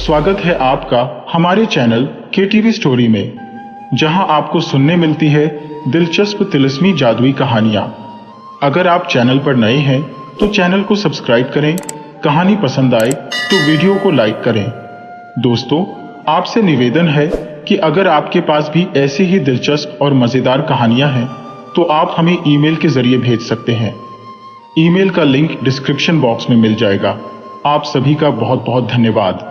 स्वागत है आपका हमारे चैनल KTV स्टोरी में, जहां आपको सुनने मिलती है दिलचस्प तिलिस्मी जादुई कहानियां। अगर आप चैनल पर नए हैं तो चैनल को सब्सक्राइब करें, कहानी पसंद आए तो वीडियो को लाइक करें। दोस्तों, आपसे निवेदन है कि अगर आपके पास भी ऐसी ही दिलचस्प और मजेदार कहानियां हैं तो आप हमें ईमेल के जरिए भेज सकते हैं। ईमेल का लिंक डिस्क्रिप्शन बॉक्स में मिल जाएगा। आप सभी का बहुत बहुत धन्यवाद।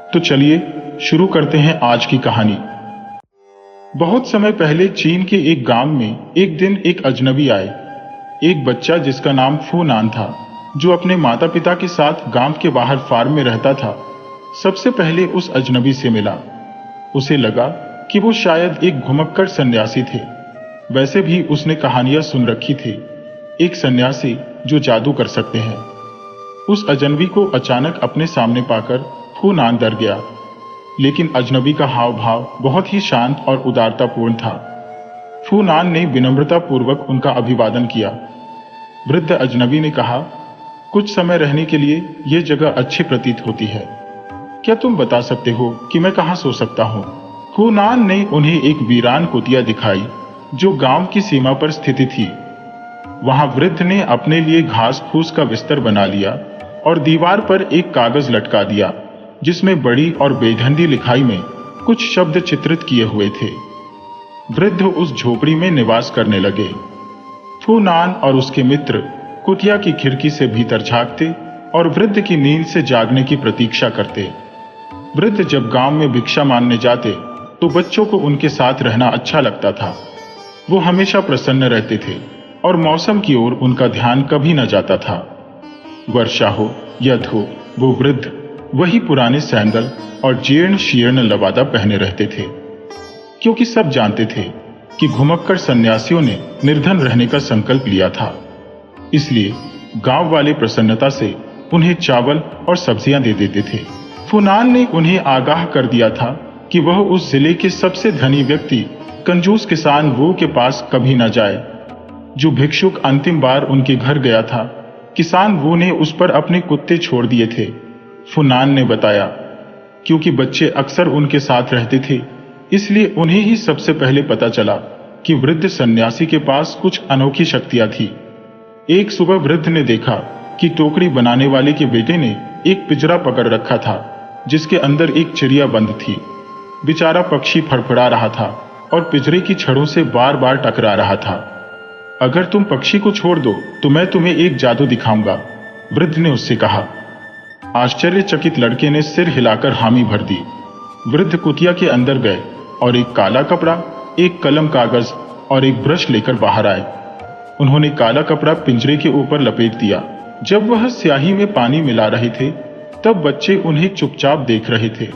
तो चलिए शुरू करते हैं आज की कहानी। बहुत समय पहले चीन के एक गांव में एक दिन एक अजनबी आए। एक बच्चा जिसका नाम फूनान था, जो अपने माता पिता के साथ गांव के बाहर फार्म में रहता था, सबसे पहले उस अजनबी से मिला। उसे लगा कि वो शायद एक घुमक्कड़ सन्यासी थे। वैसे भी उसने कहानियां सुन रखी थी, एक सन्यासी जो जादू कर सकते हैं। उस अजनबी को अचानक अपने सामने पाकर फूनान डर गया, लेकिन अजनबी का हाव भाव बहुत ही शांत और उदारतापूर्ण था। फूनान ने विनम्रता पूर्वक उनका अभिवादन किया। वृद्ध अजनबी ने कहा, कुछ समय रहने के लिए यह जगह अच्छी प्रतीत होती है। क्या तुम बता सकते हो कि मैं कहाँ सो सकता हूँ? फूनान ने उन्हें एक वीरान कुटिया दिखाई जो गांव की सीमा पर स्थित थी। वहां वृद्ध ने अपने लिए घास फूस का बिस्तर बना लिया और दीवार पर एक कागज लटका दिया जिसमें बड़ी और बेढंगी लिखाई में कुछ शब्द चित्रित किए हुए थे। वृद्ध उस झोपड़ी में निवास करने लगे। फूनान और उसके मित्र कुटिया की खिड़की से भीतर झांकते और वृद्ध की नींद से जागने की प्रतीक्षा करते। वृद्ध जब गांव में भिक्षा मांगने जाते तो बच्चों को उनके साथ रहना अच्छा लगता था। वो हमेशा प्रसन्न रहते थे और मौसम की ओर उनका ध्यान कभी न जाता था। वर्षा हो या धूप, वो वृद्ध वही पुराने सैंडल और जीर्ण शीर्ण लबादा पहने रहते थे, क्योंकि सब जानते थे कि घुमक्कड़ सन्यासियों ने निर्धन रहने का संकल्प लिया था। इसलिए गांव वाले प्रसन्नता से उन्हें चावल और सब्जियां दे देते थे। फूनान ने उन्हें आगाह कर दिया था कि वह उस जिले के सबसे धनी व्यक्ति कंजूस किसान वो के पास कभी न जाए। जो भिक्षुक अंतिम बार उनके घर गया था, किसान वो ने उस पर अपने कुत्ते छोड़ दिए थे। फूनान ने बताया, क्योंकि बच्चे अक्सर उनके साथ रहते थे, इसलिए उन्हें ही सबसे पहले पता चला कि वृद्ध सन्यासी के पास कुछ अनोखी शक्तियां थी। एक सुबह वृद्ध ने देखा कि टोकरी बनाने वाले के बेटे ने एक पिंजरा पकड़ रखा था जिसके अंदर एक चिड़िया बंद थी। बेचारा पक्षी फड़फड़ा रहा था और पिंजरे की छड़ों से बार बार टकरा रहा था। अगर तुम पक्षी को छोड़ दो तो मैं तुम्हें एक जादू दिखाऊंगा, वृद्ध ने उससे कहा। आश्चर्यचकित लड़के ने सिर हिलाकर हामी भर दी। वृद्ध कुटिया के अंदर गए और एक काला कपड़ा, एक कलम कागज और एक ब्रश लेकर बाहर आए। उन्होंने काला कपड़ा पिंजरे के ऊपर लपेट दिया। जब वह स्याही में पानी मिला रहे थे तब बच्चे उन्हें चुपचाप देख रहे थे।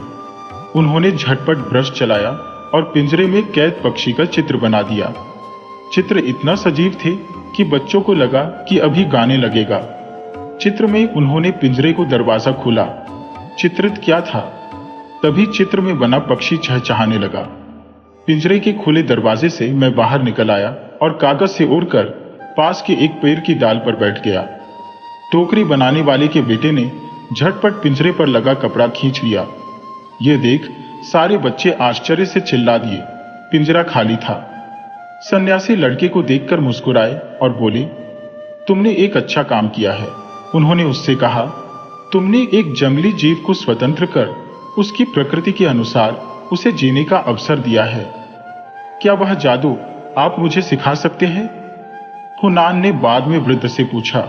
उन्होंने झटपट ब्रश चलाया और पिंजरे में कैद पक्षी का चित्र बना दिया। चित्र इतना सजीव थे कि बच्चों को लगा कि अभी गाने लगेगा। चित्र में उन्होंने पिंजरे को दरवाजा खोला। चित्रित क्या था? तभी चित्र में बना पक्षी चहचहाने लगा। पिंजरे के खुले दरवाजे से मैं बाहर निकल आया और कागज से उड़कर पास के एक पेड़ की डाल पर बैठ गया। टोकरी बनाने वाले के बेटे ने झटपट पिंजरे पर लगा कपड़ा खींच लिया। यह देख सारे बच्चे आश्चर्य से चिल्ला दिए। पिंजरा खाली था। सन्यासी लड़के को देखकर मुस्कुराए और बोले, तुमने एक अच्छा काम किया है। उन्होंने उससे कहा, तुमने एक जंगली जीव को स्वतंत्र कर उसकी प्रकृति के अनुसार उसे जीने का अवसर दिया है। क्या वह जादू आप मुझे सिखा सकते हैं? फूनान ने बाद में वृद्ध से पूछा।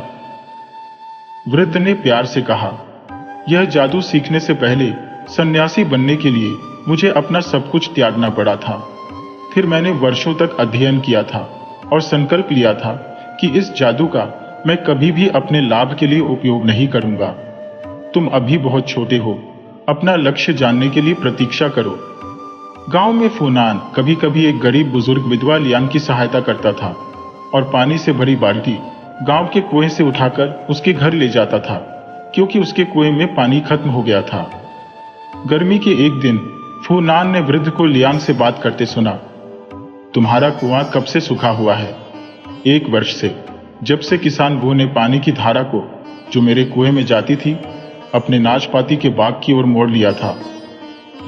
वृद्ध ने प्यार से कहा, यह जादू सीखने से पहले सन्यासी बनने के लिए मुझे अपना सब कुछ त्यागना पड़ा था। फिर मैंने वर्षों तक अध्ययन किया था और संकल्प लिया था कि इस जादू का मैं कभी भी अपने लाभ के लिए उपयोग नहीं करूंगा। तुम अभी बहुत छोटे हो, अपना लक्ष्य जानने के लिए प्रतीक्षा करो। गांव में फूनान कभी कभी एक गरीब बुजुर्ग विधवा लियांग की सहायता करता था और पानी से भरी बाल्टी गांव के कुएं से उठाकर उसके घर ले जाता था, क्योंकि उसके कुएं में पानी खत्म हो गया था। गर्मी के एक दिन फूनान ने वृद्ध को लियांग से बात करते सुना। तुम्हारा कुआं कब से सूखा हुआ है? 1 वर्ष से, जब से किसान वो ने पानी की धारा को जो मेरे कुएं में जाती थी अपने नाशपाती के बाग की ओर मोड़ लिया था।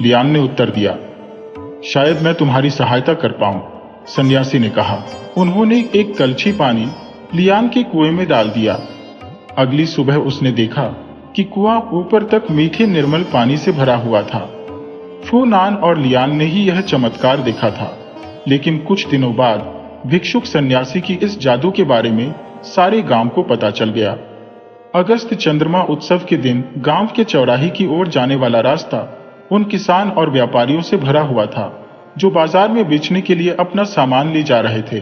लियान ने उत्तर दिया, शायद मैं तुम्हारी सहायता कर पाऊं, सन्यासी ने कहा। उन्होंने एक कलछी पानी लियान के कुएं में डाल दिया। अगली सुबह उसने देखा कि कुआं ऊपर तक मीठे निर्मल पानी से भरा हुआ था। फू नान और लियान ने ही यह चमत्कार देखा था, लेकिन कुछ दिनों बाद भिक्षुक सन्यासी की इस जादू के बारे में सारे गांव को पता चल गया। अगस्त चंद्रमा उत्सव के दिन गांव के चौराहे की ओर जाने वाला रास्ता उन किसान और व्यापारियों से भरा हुआ था जो बाजार में बेचने के लिए अपना सामान ले जा रहे थे।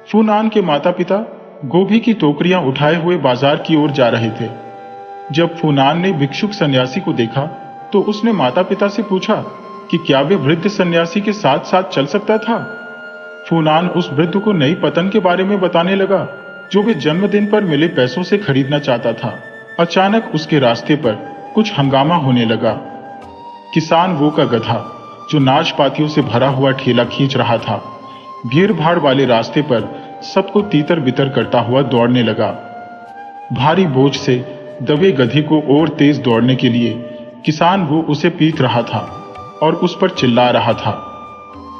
फूनान के माता पिता गोभी की टोकरियां उठाए हुए बाजार की ओर जा रहे थे। जब फूनान ने भिक्षुक सन्यासी को देखा तो उसने माता पिता से पूछा कि क्या वे वृद्ध सन्यासी के साथ साथ चल सकता था। फूनान उस वृद्ध को नई पतंग के बारे में बताने लगा जो वे जन्मदिन पर मिले पैसों से खरीदना चाहता था। अचानक उसके रास्ते पर कुछ हंगामा होने लगा। किसान वो का गधा जो नाशपातियों से भरा हुआ ठेला खींच रहा था, भीड़ भाड़ वाले रास्ते पर सबको तीतर बितर करता हुआ दौड़ने लगा। भारी बोझ से दबे गधे को और तेज दौड़ने के लिए किसान वो उसे पीट रहा था और उस पर चिल्ला रहा था।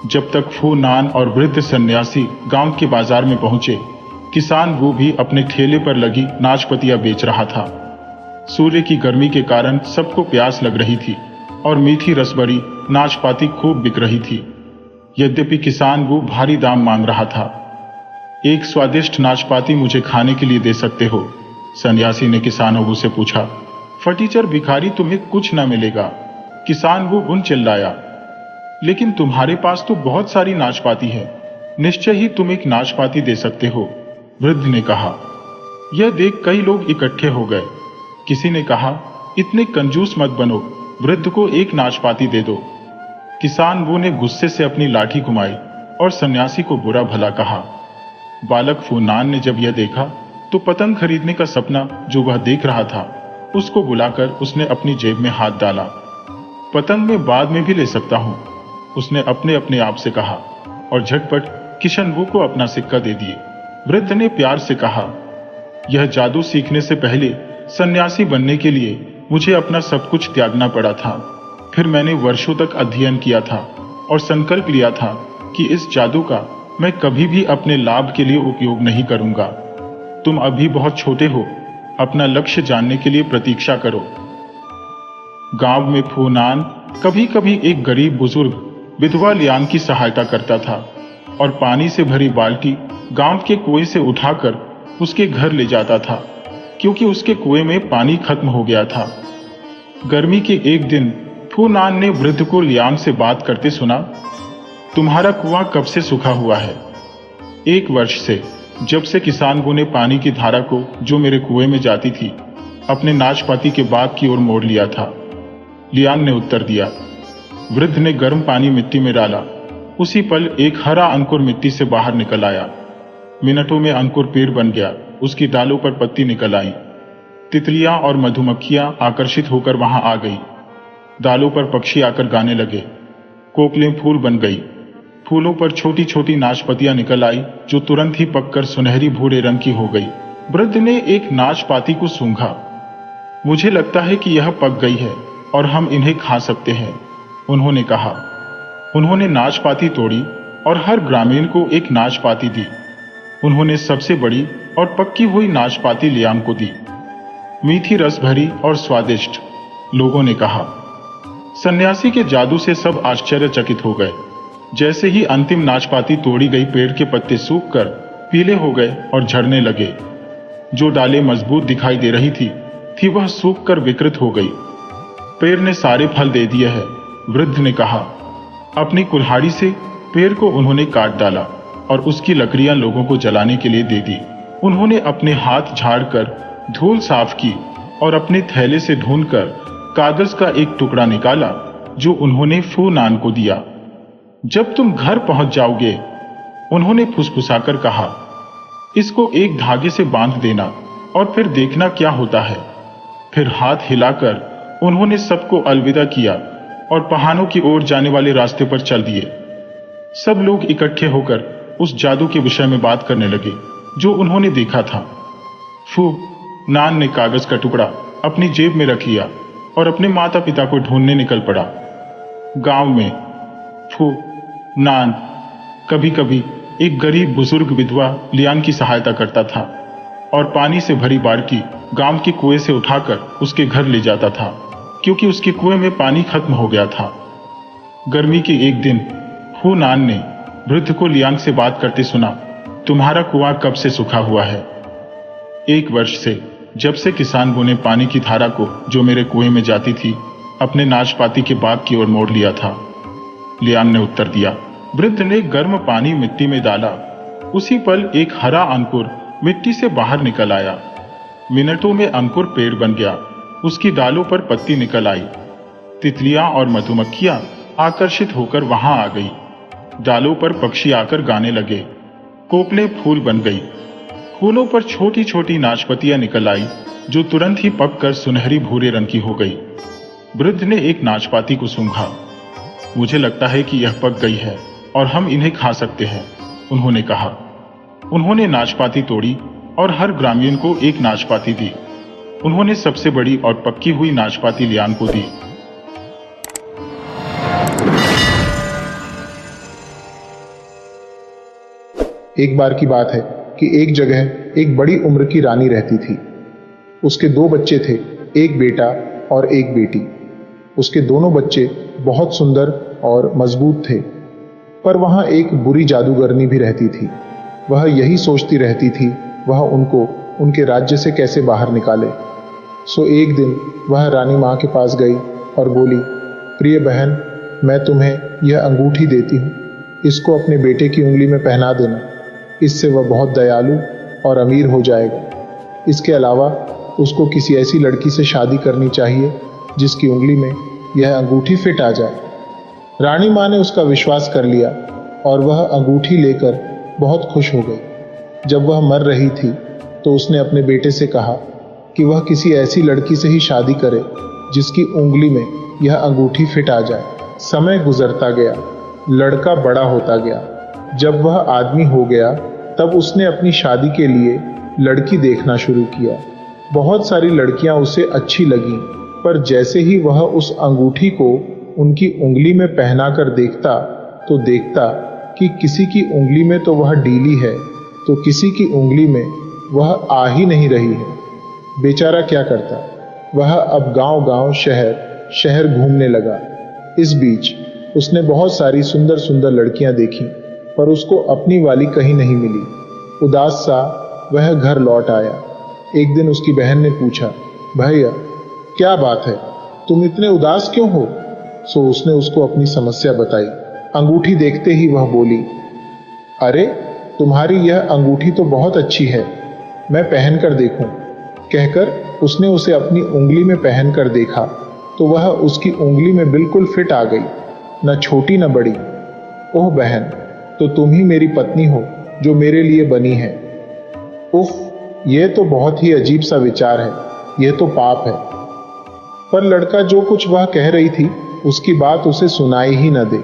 जब तक फू नान और वृद्ध सन्यासी गांव के बाजार में पहुंचे, किसान वो भी अपने ठेले पर लगी नाशपतियां बेच रहा था। सूर्य की गर्मी के कारण सबको प्यास लग रही थी और मीठी रसभरी नाशपाती खूब बिक रही थी। यद्यपि किसान वो भारी दाम मांग रहा था। एक स्वादिष्ट नाशपाती मुझे खाने के लिए दे सकते हो? सन्यासी ने किसानों से पूछा। फटीचर भिखारी, तुम्हें कुछ न मिलेगा, किसान वो उन चिल्लाया। लेकिन तुम्हारे पास तो बहुत सारी नाशपाती है, निश्चय ही तुम एक नाशपाती दे सकते हो, वृद्ध ने कहा। यह देख कई लोग इकट्ठे हो गए। किसी ने कहा, इतने कंजूस मत बनो, वृद्ध को एक नाशपाती दे दो। किसान वो ने गुस्से से अपनी लाठी घुमाई और सन्यासी को बुरा भला कहा। बालक फूनान ने जब यह देखा तो पतंग खरीदने का सपना जो वह देख रहा था उसको बुलाकर उसने अपनी जेब में हाथ डाला। पतंग मैं बाद में भी ले सकता हूं, उसने अपने अपने आप से कहा और झटपट किशनवू को अपना सिक्का दे दिए। वृद्ध ने प्यार से कहा, यह जादू सीखने से पहले सन्यासी बनने के लिए मुझे अपना सब कुछ त्यागना पड़ा था। फिर मैंने वर्षों तक अध्ययन किया था और संकल्प लिया था कि इस जादू का मैं कभी भी अपने लाभ के लिए उपयोग नहीं करूंगा। तुम अभी बहुत छोटे हो, अपना लक्ष्य जानने के लिए प्रतीक्षा करो। गांव में फूनान कभी कभी एक गरीब बुजुर्ग विधवा लियान की सहायता करता था और पानी से भरी बाल्टी गांव के कुएं से उठाकर उसके घर ले जाता था, क्योंकि उसके कुएं में पानी खत्म हो गया था। गर्मी के एक दिन फूनान ने वृद्ध को लियान से बात करते सुना। तुम्हारा कुआं कब से सूखा हुआ है? 1 वर्ष से, जब से किसानों ने पानी की धारा को जो मेरे कुएं में जाती थी अपने नाशपाती के बाग की ओर मोड़ लिया था, लियान ने उत्तर दिया। वृद्ध ने गर्म पानी मिट्टी में डाला। उसी पल एक हरा अंकुर मिट्टी से बाहर निकल आया। मिनटों में अंकुर पेड़ बन गया। उसकी डालों पर पत्ती निकल आई। तितलियां और मधुमक्खियां आकर्षित होकर वहां आ गई। डालों पर पक्षी आकर गाने लगे। कोकिलें फूल बन गई। फूलों पर छोटी छोटी नाशपतियां निकल आई जो तुरंत ही पककर सुनहरी भूरे रंग की हो गई। वृद्ध ने एक नाशपाती को सूंघा। मुझे लगता है कि यह पक गई है और हम इन्हें खा सकते हैं, उन्होंने कहा। उन्होंने नाशपाती तोड़ी और हर ग्रामीण को एक नाशपाती दी। उन्होंने सबसे बड़ी और पक्की हुई नाशपाती लियान को दी। मीठी रस भरी और स्वादिष्ट, लोगों ने कहा। सन्यासी के जादू से सब आश्चर्यचकित हो गए। जैसे ही अंतिम नाशपाती तोड़ी गई, पेड़ के पत्ते सूखकर पीले हो गए और झड़ने लगे। जो डालें मजबूत दिखाई दे रही थी वह सूखकर विकृत हो गई। पेड़ ने सारे फल दे दिए हैं, वृद्ध ने कहा। अपनी कुल्हाड़ी से पेड़ को उन्होंने काट डाला और उसकी लकड़ियां लोगों को जलाने के लिए दे दी। उन्होंने अपने हाथ झाड़कर धूल साफ की और अपने थैले से ढूंढकर कागज का एक टुकड़ा निकाला जो उन्होंने फूनान को दिया। जब तुम घर पहुंच जाओगे, उन्होंने फुसफुसाकर कहा, इसको एक धागे से बांध देना और फिर देखना क्या होता है। फिर हाथ हिलाकर उन्होंने सबको अलविदा किया और पहाड़ों की ओर जाने वाले रास्ते पर चल दिए। सब लोग इकट्ठे होकर उस जादू के विषय में बात करने लगे जो उन्होंने देखा था। फू नान ने कागज का टुकड़ा अपनी जेब में रख लिया और अपने माता पिता को ढूंढने निकल पड़ा। गांव में फू, नान, कभी कभी एक गरीब बुजुर्ग विधवा लियान की सहायता करता था और पानी से भरी बाल्टी गांव के कुएं से उठाकर उसके घर ले जाता था, क्योंकि उसके कुएं में पानी खत्म हो गया था। गर्मी के एक दिन फू नान ने वृद्ध को लियांग से बात करते सुना, तुम्हारा कुआं कब से सूखा हुआ है? 1 वर्ष से, जब से किसान ने पानी की धारा को जो मेरे कुएं में जाती थी अपने नाशपाती के बाग की ओर मोड़ लिया था, लियान ने उत्तर दिया। वृद्ध ने गर्म पानी मिट्टी में डाला। उसी पल एक हरा अंकुर मिट्टी से बाहर निकल आया। मिनटों में अंकुर पेड़ बन गया। उसकी डालों पर पत्ती निकल आई। तितलियां और मधुमक्खियां आकर्षित होकर वहां आ गई। डालों पर पक्षी आकर गाने लगे। कोपलें फूल बन गई। फूलों पर छोटी छोटी नाशपतियां निकल आई, जो तुरंत ही पककर सुनहरी भूरे रंग की हो गई। वृद्ध ने एक नाशपाती को सूंघा। मुझे लगता है कि यह पक गई है और हम इन्हें खा सकते हैं, उन्होंने कहा। उन्होंने नाशपाती तोड़ी और हर ग्रामीण को एक नाशपाती दी। उन्होंने सबसे बड़ी और पक्की हुई नाशपाती लियान को दी। एक बार की बात है कि एक जगह एक बड़ी उम्र की रानी रहती थी। उसके 2 बच्चे थे, एक बेटा और एक बेटी। उसके दोनों बच्चे बहुत सुंदर और मजबूत थे, पर वहां एक बुरी जादूगरनी भी रहती थी। वह यही सोचती रहती थी वह उनको उनके राज्य से कैसे बाहर निकाले। सो एक दिन वह रानी माँ के पास गई और बोली, प्रिय बहन, मैं तुम्हें यह अंगूठी देती हूँ, इसको अपने बेटे की उंगली में पहना देना। इससे वह बहुत दयालु और अमीर हो जाएगा। इसके अलावा उसको किसी ऐसी लड़की से शादी करनी चाहिए जिसकी उंगली में यह अंगूठी फिट आ जाए। रानी माँ ने उसका विश्वास कर लिया और वह अंगूठी लेकर बहुत खुश हो गई। जब वह मर रही थी तो उसने अपने बेटे से कहा कि वह किसी ऐसी लड़की से ही शादी करे जिसकी उंगली में यह अंगूठी फिट आ जाए। समय गुजरता गया, लड़का बड़ा होता गया। जब वह आदमी हो गया तब उसने अपनी शादी के लिए लड़की देखना शुरू किया। बहुत सारी लड़कियां उसे अच्छी लगीं, पर जैसे ही वह उस अंगूठी को उनकी उंगली में पहनाकर देखता तो देखता कि किसी की उंगली में तो वह ढीली है तो किसी की उंगली में वह आ ही नहीं रही है। बेचारा क्या करता। वह अब गांव-गांव, शहर घूमने लगा। इस बीच उसने बहुत सारी सुंदर सुंदर लड़कियां देखी, पर उसको अपनी वाली कहीं नहीं मिली। उदास सा वह घर लौट आया। एक दिन उसकी बहन ने पूछा, भैया क्या बात है, तुम इतने उदास क्यों हो? सो उसने उसको अपनी समस्या बताई। अंगूठी देखते ही वह बोली, अरे तुम्हारी यह अंगूठी तो बहुत अच्छी है, मैं पहन कर देखूं। कहकर उसने उसे अपनी उंगली में पहन कर देखा तो वह उसकी उंगली में बिल्कुल फिट आ गई, न छोटी न बड़ी। ओह बहन, तो तुम ही मेरी पत्नी हो जो मेरे लिए बनी है। उफ, यह तो बहुत ही अजीब सा विचार है, यह तो पाप है। पर लड़का जो कुछ वह कह रही थी उसकी बात उसे सुनाई ही न दे।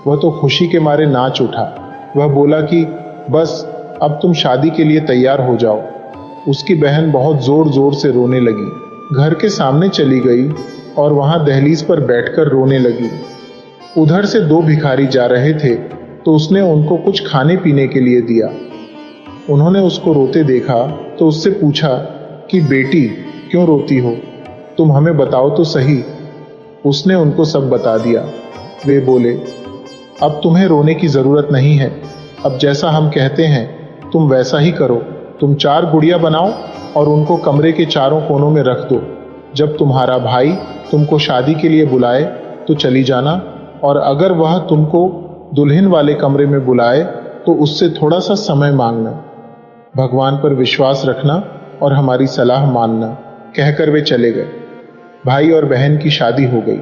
वह तो खुशी के मारे नाच उठा। वह बोला कि बस अब तुम शादी के लिए तैयार हो जाओ। उसकी बहन बहुत जोर जोर से रोने लगी। घर के सामने चली गई और वहां दहलीज पर बैठकर रोने लगी। उधर से 2 भिखारी जा रहे थे तो उसने उनको कुछ खाने पीने के लिए दिया। उन्होंने उसको रोते देखा तो उससे पूछा कि बेटी क्यों रोती हो, तुम हमें बताओ तो सही। उसने उनको सब बता दिया। वे बोले, अब तुम्हें रोने की जरूरत नहीं है, अब जैसा हम कहते हैं तुम वैसा ही करो। तुम 4 गुड़िया बनाओ और उनको कमरे के चारों कोनों में रख दो। जब तुम्हारा भाई तुमको शादी के लिए बुलाए तो चली जाना, और अगर वह तुमको दुल्हन वाले कमरे में बुलाए तो उससे थोड़ा सा समय मांगना। भगवान पर विश्वास रखना और हमारी सलाह मानना। कहकर वे चले गए। भाई और बहन की शादी हो गई।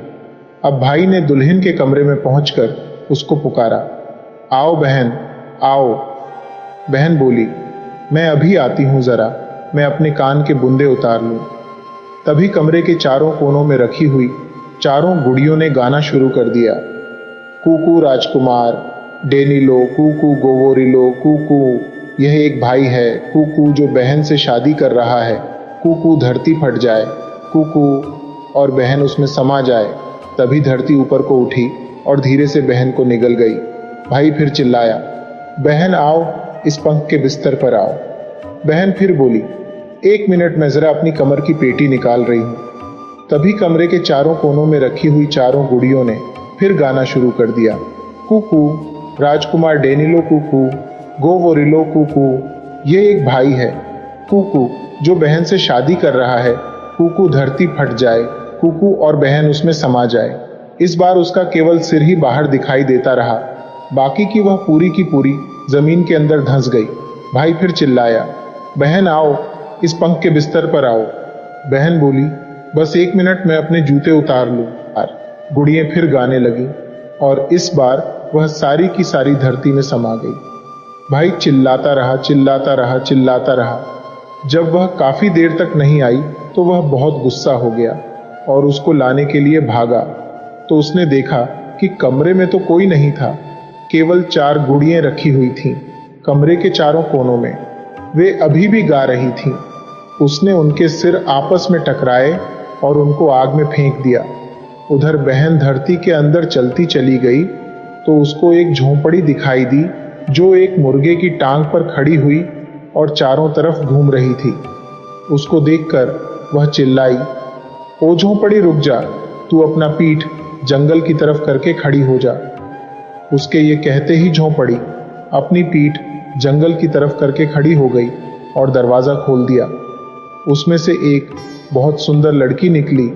अब भाई ने दुल्हन के कमरे में पहुंचकर उसको पुकारा, आओ बहन आओ। बहन बोली, मैं अभी आती हूं, जरा मैं अपने कान के बुंदे उतार लूं। तभी कमरे के चारों कोनों में रखी हुई 4 गुड़ियों ने गाना शुरू कर दिया। कूकू राजकुमार, डेनिलो, कूकू गोवोरिलो, कूकू यह एक भाई है, कूकू जो बहन से शादी कर रहा है, कूकू धरती फट जाए। कूकू, और बहन उसमें समा जाए। तभी धरती ऊपर को उठी और धीरे से बहन को निगल गई। भाई फिर चिल्लाया, बहन आओ, इस पंख के बिस्तर पर आओ। बहन फिर बोली, 1 मिनट, मैं जरा अपनी कमर की पेटी निकाल रही हूं। तभी कमरे के चारों कोनों में रखी हुई चारों गुड़ियों ने फिर गाना शुरू कर दिया। कूकू, राजकुमार डेनिलो कूकू, गोवोरिलो कूकू, ये एक भाई है कूकू जो बहन से शादी कर रहा है। कूकू, धरती फट जाए कूकू और बहन उसमें समा जाए। इस बार उसका केवल सिर ही बाहर दिखाई देता रहा, बाकी की वह पूरी की पूरी जमीन के अंदर धंस गई। भाई फिर चिल्लाया, बहन आओ, इस पंख के बिस्तर पर आओ। बहन बोली, बस 1 मिनट, मैं अपने जूते उतार लूं। गुड़ियां फिर गाने लगी और इस बार वह सारी की सारी धरती में समा गई। भाई चिल्लाता रहा, चिल्लाता रहा, चिल्लाता रहा। जब वह काफी देर तक नहीं आई तो वह बहुत गुस्सा हो गया और उसको लाने के लिए भागा। तो उसने देखा कि कमरे में तो कोई नहीं था, केवल 4 गुड़ियां रखी हुई थीं कमरे के चारों कोनों में। वे अभी भी गा रही थीं। उसने उनके सिर आपस में टकराए और उनको आग में फेंक दिया। उधर बहन धरती के अंदर चलती चली गई तो उसको एक झोंपड़ी दिखाई दी जो एक मुर्गे की टांग पर खड़ी हुई और चारों तरफ घूम रही थी। उसको देखकर वह चिल्लाई, ओ झोंपड़ी रुक जा, तू अपना पीठ जंगल की तरफ करके खड़ी हो जा। उसके ये कहते ही झोंपड़ी अपनी पीठ जंगल की तरफ करके खड़ी हो गई और दरवाजा खोल दिया। उसमें से एक बहुत सुंदर लड़की निकली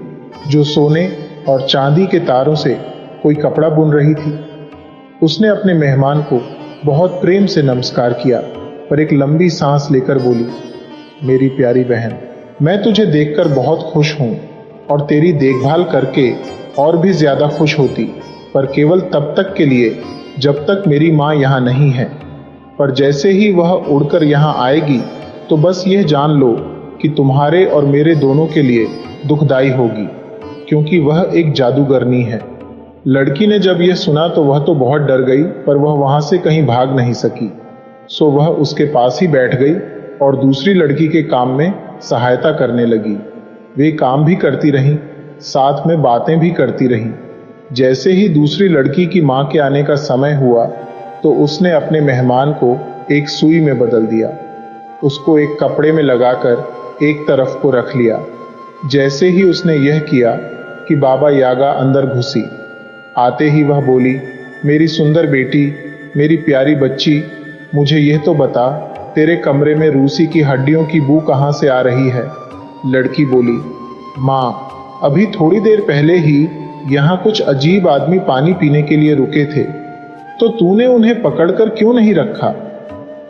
जो सोने और चांदी के तारों से कोई कपड़ा बुन रही थी। उसने अपने मेहमान को बहुत प्रेम से नमस्कार किया, पर एक लंबी सांस लेकर बोली, मेरी प्यारी बहन, मैं तुझे देखकर बहुत खुश हूं और तेरी देखभाल करके और भी ज्यादा खुश होती, पर केवल तब तक के लिए जब तक मेरी माँ यहाँ नहीं है। पर जैसे ही वह उड़कर यहाँ आएगी तो बस यह जान लो कि तुम्हारे और मेरे दोनों के लिए दुखदाई होगी, क्योंकि वह एक जादूगरनी है। लड़की ने जब यह सुना तो वह तो बहुत डर गई, पर वह वहां से कहीं भाग नहीं सकी। सो वह उसके पास ही बैठ गई और दूसरी लड़की के काम में सहायता करने लगी। वे काम भी करती रहीं, साथ में बातें भी करती रहीं। जैसे ही दूसरी लड़की की मां के आने का समय हुआ तो उसने अपने मेहमान को एक सुई में बदल दिया। उसको एक कपड़े में लगाकर एक तरफ को रख लिया। जैसे ही उसने यह किया कि बाबा यागा अंदर घुसी। आते ही वह बोली, मेरी सुंदर बेटी, मेरी प्यारी बच्ची, मुझे यह तो बता, तेरे कमरे में रूसी की हड्डियों की बू कहां से आ रही है? लड़की बोली, माँ, अभी थोड़ी देर पहले ही यहाँ कुछ अजीब आदमी पानी पीने के लिए रुके थे, तो तूने उन्हें पकड़कर क्यों नहीं रखा?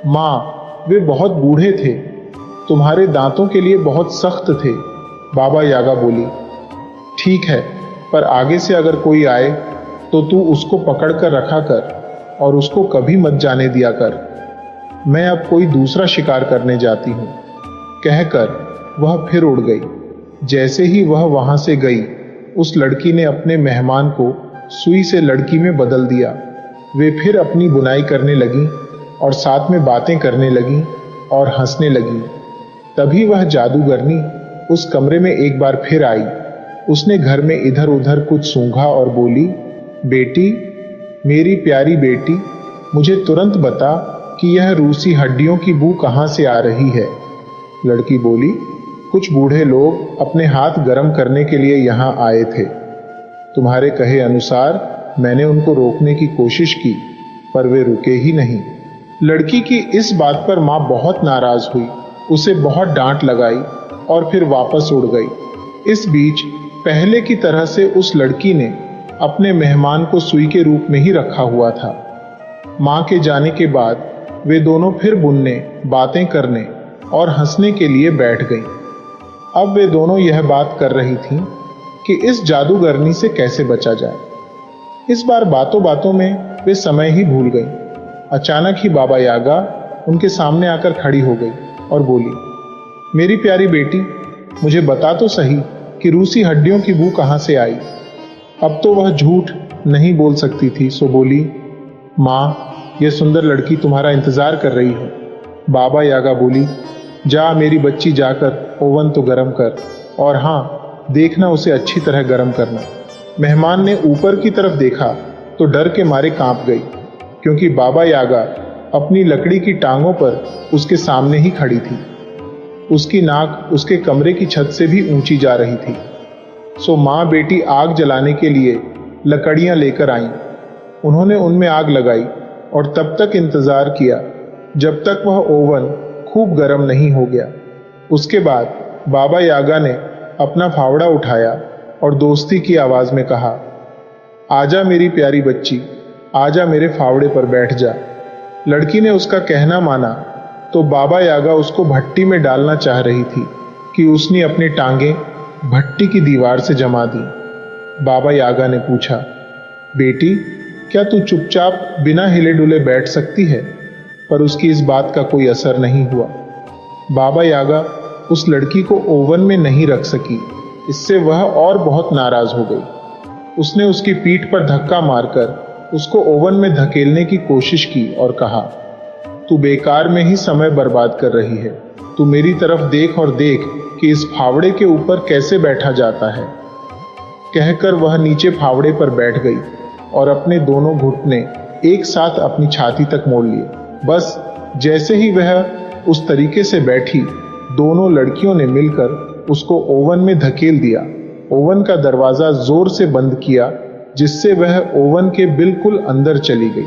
माँ, वे बहुत बूढ़े थे, तुम्हारे दांतों के लिए बहुत सख्त थे। बाबा यागा बोली, ठीक है, पर आगे से अगर कोई आए तो तू उसको पकड़कर रखा कर और उसको कभी मत जाने दिया कर। मैं अब कोई दूसरा शिकार करने जाती हूं। कहकर वह फिर उड़ गई। जैसे ही वह वहां से गई, उस लड़की ने अपने मेहमान को सुई से लड़की में बदल दिया। वे फिर अपनी बुनाई करने लगी और साथ में बातें करने लगी और हंसने लगी। तभी वह जादूगरनी उस कमरे में एक बार फिर आई। उसने घर में इधर उधर कुछ सूंघा और बोली, बेटी, मेरी प्यारी बेटी, मुझे तुरंत बता कि यह रूसी हड्डियों की बू कहां से आ रही है। लड़की बोली, कुछ बूढ़े लोग अपने हाथ गर्म करने के लिए यहां आए थे। तुम्हारे कहे अनुसार मैंने उनको रोकने की कोशिश की, पर वे रुके ही नहीं। लड़की की इस बात पर मां बहुत नाराज हुई, उसे बहुत डांट लगाई और फिर वापस उड़ गई। इस बीच पहले की तरह से उस लड़की ने अपने मेहमान को सुई के रूप में ही रखा हुआ था। मां के जाने के बाद वे दोनों फिर बुनने, बातें करने और हंसने के लिए बैठ गईं। अब वे दोनों यह बात कर रही थीं कि इस जादूगरनी से कैसे बचा जाए। इस बार बातों बातों में वे समय ही भूल गईं। अचानक ही बाबा यागा उनके सामने आकर खड़ी हो गई और बोली, मेरी प्यारी बेटी, मुझे बता तो सही कि रूसी हड्डियों की बू कहां से आई। अब तो वह झूठ नहीं बोल सकती थी, सो बोली, मां, यह सुंदर लड़की तुम्हारा इंतजार कर रही है। बाबा यागा बोली, जा मेरी बच्ची, जाकर ओवन तो गर्म कर, और हाँ, देखना उसे अच्छी तरह गर्म करना। मेहमान ने ऊपर की तरफ देखा तो डर के मारे कांप गई, क्योंकि बाबा यागा अपनी लकड़ी की टांगों पर उसके सामने ही खड़ी थी। उसकी नाक उसके कमरे की छत से भी ऊंची जा रही थी। सो माँ बेटी आग जलाने के लिए लकड़ियां लेकर आईं। उन्होंने उनमें आग लगाई और तब तक इंतजार किया जब तक वह ओवन खूब गर्म नहीं हो गया। उसके बाद बाबा यागा ने अपना फावड़ा उठाया और दोस्ती की आवाज में कहा, आजा मेरी प्यारी बच्ची, आजा मेरे फावड़े पर बैठ जा। लड़की ने उसका कहना माना तो बाबा यागा उसको भट्टी में डालना चाह रही थी कि उसने अपनी टांगें भट्टी की दीवार से जमा दी। बाबा यागा ने पूछा, बेटी क्या तू चुपचाप बिना हिले डुले बैठ सकती है? पर उसकी इस बात का कोई असर नहीं हुआ। बाबा यागा उस लड़की को ओवन में नहीं रख सकी। इससे वह और बहुत नाराज हो गई। उसने उसकी पीठ पर धक्का मारकर उसको ओवन में धकेलने की कोशिश की और कहा, तू बेकार में ही समय बर्बाद कर रही है। तू मेरी तरफ देख और देख कि इस फावड़े के ऊपर कैसे बैठा जाता है। कहकर वह नीचे फावड़े पर बैठ गई और अपने दोनों घुटने एक साथ अपनी छाती तक मोड़ लिए। बस जैसे ही वह उस तरीके से बैठी, दोनों लड़कियों ने मिलकर उसको ओवन में धकेल दिया। ओवन का दरवाजा जोर से बंद किया, जिससे वह ओवन के बिल्कुल अंदर चली गई।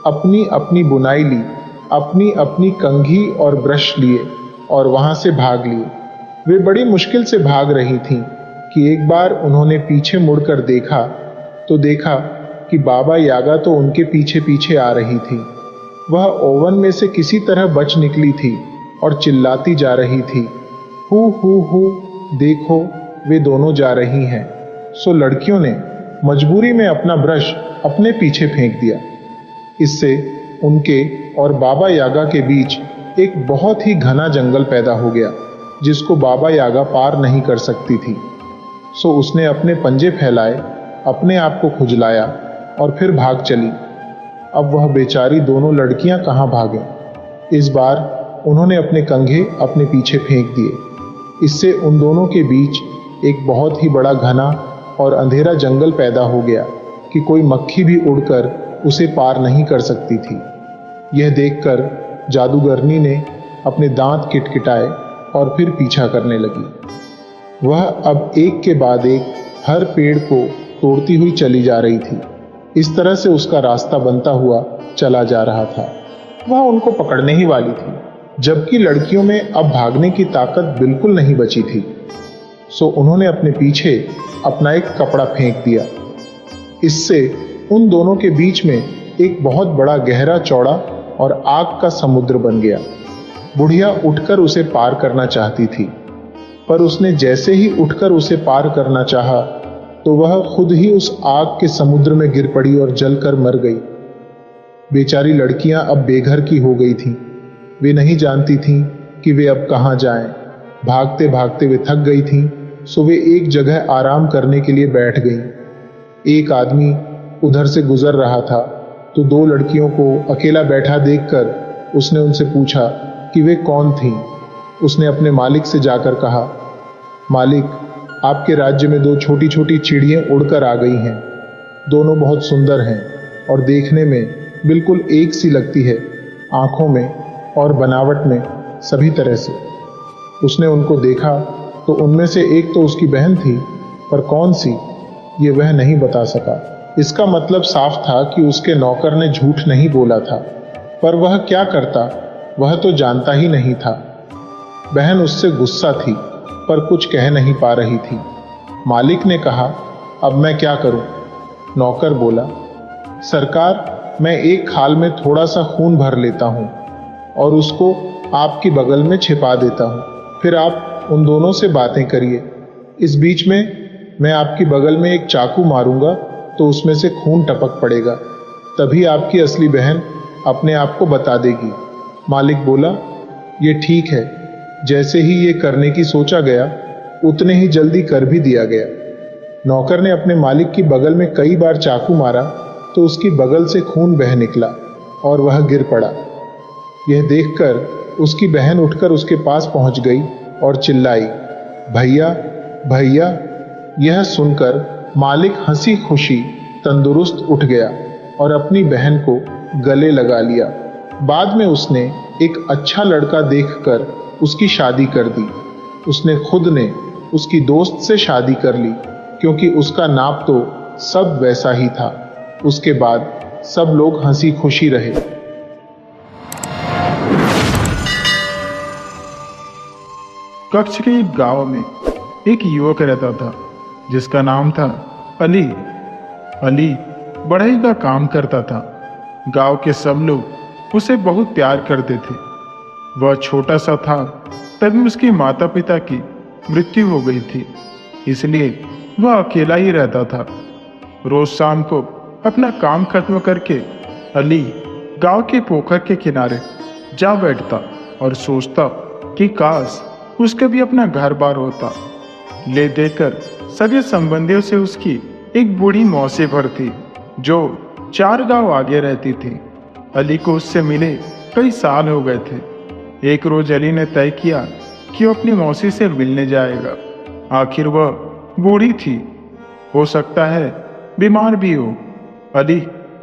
अपनी अपनी बुनाई ली, अपनी अपनी कंघी और ब्रश लिए और वहां से भाग लिए। वे बड़ी मुश्किल से भाग रही थीं कि एक बार उन्होंने पीछे मुड़कर देखा तो देखा कि बाबा यागा तो उनके पीछे पीछे आ रही थी। वह ओवन में से किसी तरह बच निकली थी और चिल्लाती जा रही थी, हु देखो वे दोनों जा रही हैं। सो लड़कियों ने मजबूरी में अपना ब्रश अपने पीछे फेंक दिया। इससे उनके और बाबा यागा के बीच एक बहुत ही घना जंगल पैदा हो गया, जिसको बाबा यागा पार नहीं कर सकती थी। सो उसने अपने पंजे फैलाए, अपने आप को खुजलाया और फिर भाग चली। अब वह बेचारी दोनों लड़कियां कहां भागें। इस बार उन्होंने अपने कंघे अपने पीछे फेंक दिए। इससे उन दोनों के बीच एक बहुत ही बड़ा घना और अंधेरा जंगल पैदा हो गया कि कोई मक्खी भी उड़कर उसे पार नहीं कर सकती थी। यह देखकर जादूगरनी ने अपने दांत किटकिटाए और फिर पीछा करने लगी। वह अब एक के बाद एक हर पेड़ को तोड़ती हुई चली जा रही थी। इस तरह से उसका रास्ता बनता हुआ चला जा रहा था। वह उनको पकड़ने ही वाली थी, जबकि लड़कियों में अब भागने की ताकत बिल्कुल नहीं बची थी। सो उन्होंने अपने पीछे अपना एक कपड़ा फेंक दिया। इससे उन दोनों के बीच में एक बहुत बड़ा गहरा चौड़ा और आग का समुद्र बन गया। बुढ़िया उठकर उसे पार करना चाहती थी, पर उसने जैसे ही उठकर उसे पार करना चाहा तो वह खुद ही उस आग के समुद्र में गिर पड़ी और जलकर मर गई। बेचारी लड़कियां अब बेघर की हो गई थीं। वे नहीं जानती थीं कि वे अब कहां जाएं। भागते भागते वे थक गई थीं, सो वे एक जगह आराम करने के लिए बैठ गईं। एक आदमी उधर से गुजर रहा था तो दो लड़कियों को अकेला बैठा देखकर उसने उनसे पूछा कि वे कौन थीं। उसने अपने मालिक से जाकर कहा, मालिक, आपके राज्य में दो छोटी छोटी चिड़ियां उड़कर आ गई हैं। दोनों बहुत सुंदर हैं और देखने में बिल्कुल एक सी लगती है, आंखों में और बनावट में, सभी तरह से। उसने उनको देखा तो उनमें से एक तो उसकी बहन थी, पर कौन सी ये वह नहीं बता सका। इसका मतलब साफ था कि उसके नौकर ने झूठ नहीं बोला था, पर वह क्या करता वह तो जानता ही नहीं था। बहन उससे गुस्सा थी, पर कुछ कह नहीं पा रही थी। मालिक ने कहा, अब मैं क्या करूं? नौकर बोला, सरकार, मैं एक खाल में थोड़ा सा खून भर लेता हूं और उसको आपकी बगल में छिपा देता हूं। फिर आप उन दोनों से बातें करिए। इस बीच में मैं आपकी बगल में एक चाकू मारूंगा तो उसमें से खून टपक पड़ेगा। तभी आपकी असली बहन अपने आप को बता देगी। मालिक बोला, ये ठीक है। जैसे ही ये करने की सोचा गया, उतने ही जल्दी कर भी दिया गया। नौकर ने अपने मालिक की बगल में कई बार चाकू मारा तो उसकी बगल से खून बह निकला और वह गिर पड़ा। यह देखकर उसकी बहन उठकर उसके पास पहुंच गई और चिल्लाई, भैया भैया, यह सुनकर मालिक हंसी खुशी तंदुरुस्त उठ गया और अपनी बहन को गले लगा लिया। बाद में उसने एक अच्छा लड़का देखकर उसकी शादी कर दी। उसने खुद ने उसकी दोस्त से शादी कर ली क्योंकि उसका नाप तो सब वैसा ही था। उसके बाद सब लोग हंसी खुशी रहे। कच्छ के एक गांव में एक युवक रहता था जिसका नाम था अली। अली बढ़ई का काम करता था। गांव के सब लोग उसे बहुत प्यार करते थे। वह छोटा सा था तभी उसके माता पिता की मृत्यु हो गई थी, इसलिए वह अकेला ही रहता था। रोज शाम को अपना काम खत्म करके अली गांव के पोखर के किनारे जा बैठता और सोचता कि काश उसका भी अपना घर बार होता। ले देकर सगे संबंधियों से उसकी एक बूढ़ी मौसी भर थी जो 4 गांव आगे रहती थी। अली को उससे मिले कई साल हो गए थे। एक रोज अली ने तय किया कि वो अपनी मौसी से मिलने जाएगा। आखिर वह बूढ़ी थी, हो सकता है बीमार भी हो। अली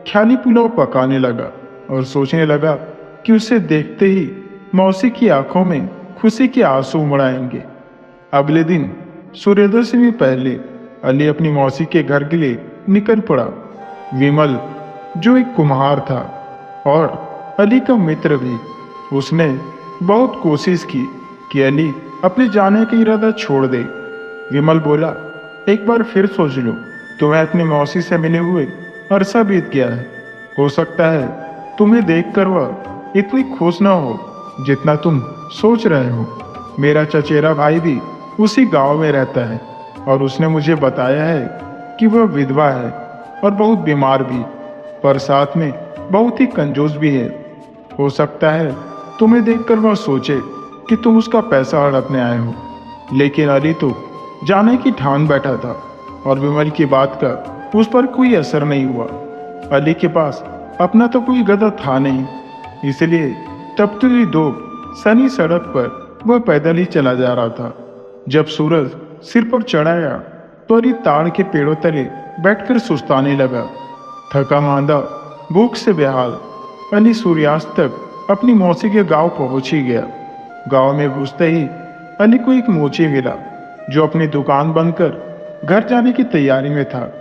ख्याली पुलाव पकाने लगा और सोचने लगा कि उसे देखते ही मौसी की आंखों में खुशी के आंसू उमड़ आएंगे। अगले दिन सूर्योदय से भी पहले अली अपनी मौसी के घर के लिए निकल पड़ा। विमल जो एक कुम्हार था और अली का मित्र भी, उसने बहुत कोशिश की कि अली अपने जाने का इरादा छोड़ दे। विमल बोला, एक बार फिर सोच लो, तुम्हें अपनी मौसी से मिले हुए अरसा बीत गया है। हो सकता है तुम्हें देखकर वह इतनी खुश न हो जितना तुम सोच रहे हो। मेरा चचेरा भाई भी उसी गांव में रहता है और उसने मुझे बताया है कि वह विधवा है और बहुत बीमार भी, पर साथ में बहुत ही कंजूस भी है। हो सकता है तुम्हें देखकर वह सोचे कि तुम उसका पैसा हड़पने आए हो। लेकिन अली तो जाने की ठान बैठा था और विमल की बात का उस पर कोई असर नहीं हुआ। अली के पास अपना तो कोई गधा था नहीं, इसलिए तपती धूप सनी सड़क पर वह पैदल ही चला जा रहा था। जब सूरज सिर पर चढ़ाया तो अली ताड़ के पेड़ों तले बैठकर सुस्ताने लगा। थका मांदा, भूख से बेहाल, अली सूर्यास्त तक अपनी मौसी के गांव पहुंच ही गया। गांव में घुसते ही अली को एक मोची मिला जो अपनी दुकान बंद कर घर जाने की तैयारी में था।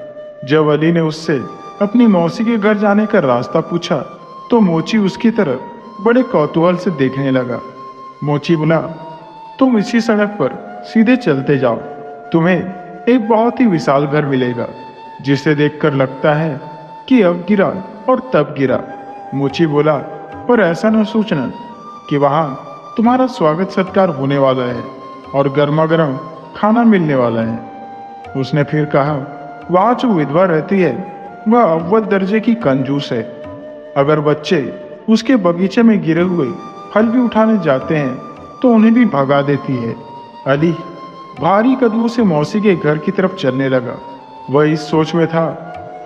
जब अली ने उससे अपनी मौसी के घर जाने का रास्ता पूछा तो मोची उसकी तरफ बड़े कौतूहल से देखने लगा। मोची बोला, तुम इसी सड़क पर सीधे चलते जाओ, तुम्हें एक बहुत ही विशाल घर मिलेगा जिसे देखकर लगता है कि अब गिरा और तब गिरा। मोची बोला, पर ऐसा न सोचना कि वहां तुम्हारा स्वागत सत्कार होने वाला है और गर्मा गर्म खाना मिलने वाला है। उसने फिर कहा, वहां जो विधवा रहती है वह अव्वल दर्जे की कंजूस है। अगर बच्चे उसके बगीचे में गिरे हुए फल भी उठाने जाते हैं तो उन्हें भी भगा देती है। अली भारी कदमों से मौसी के घर की तरफ चलने लगा। वह इस सोच में था,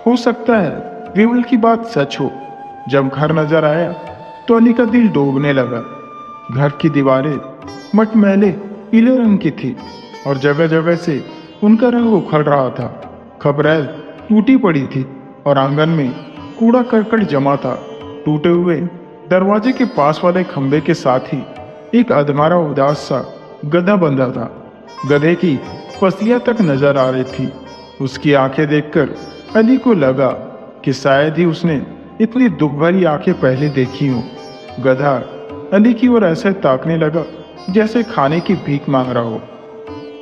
हो सकता है विमल की बात सच हो। जब घर नजर आया तो अली का दिल डूबने लगा। घर की दीवारें मटमैले पीले रंग की थी और जगह जगह से उनका रंग उखड़ रहा था। खबरेल टूटी पड़ी थी और आंगन में कूड़ा करकट जमा था। टूटे हुए दरवाजे के पास वाले खंबे के साथ ही एक अधमारा उदास सा गधा बंधा था। गधे की पसलियां तक नजर आ रही थी। उसकी आंखें देखकर अली को लगा कि शायद ही उसने इतनी दुख भरी आंखें पहले देखी हो। गधा अली की ओर ऐसे ताकने लगा जैसे खाने की भीख मांग रहा हो।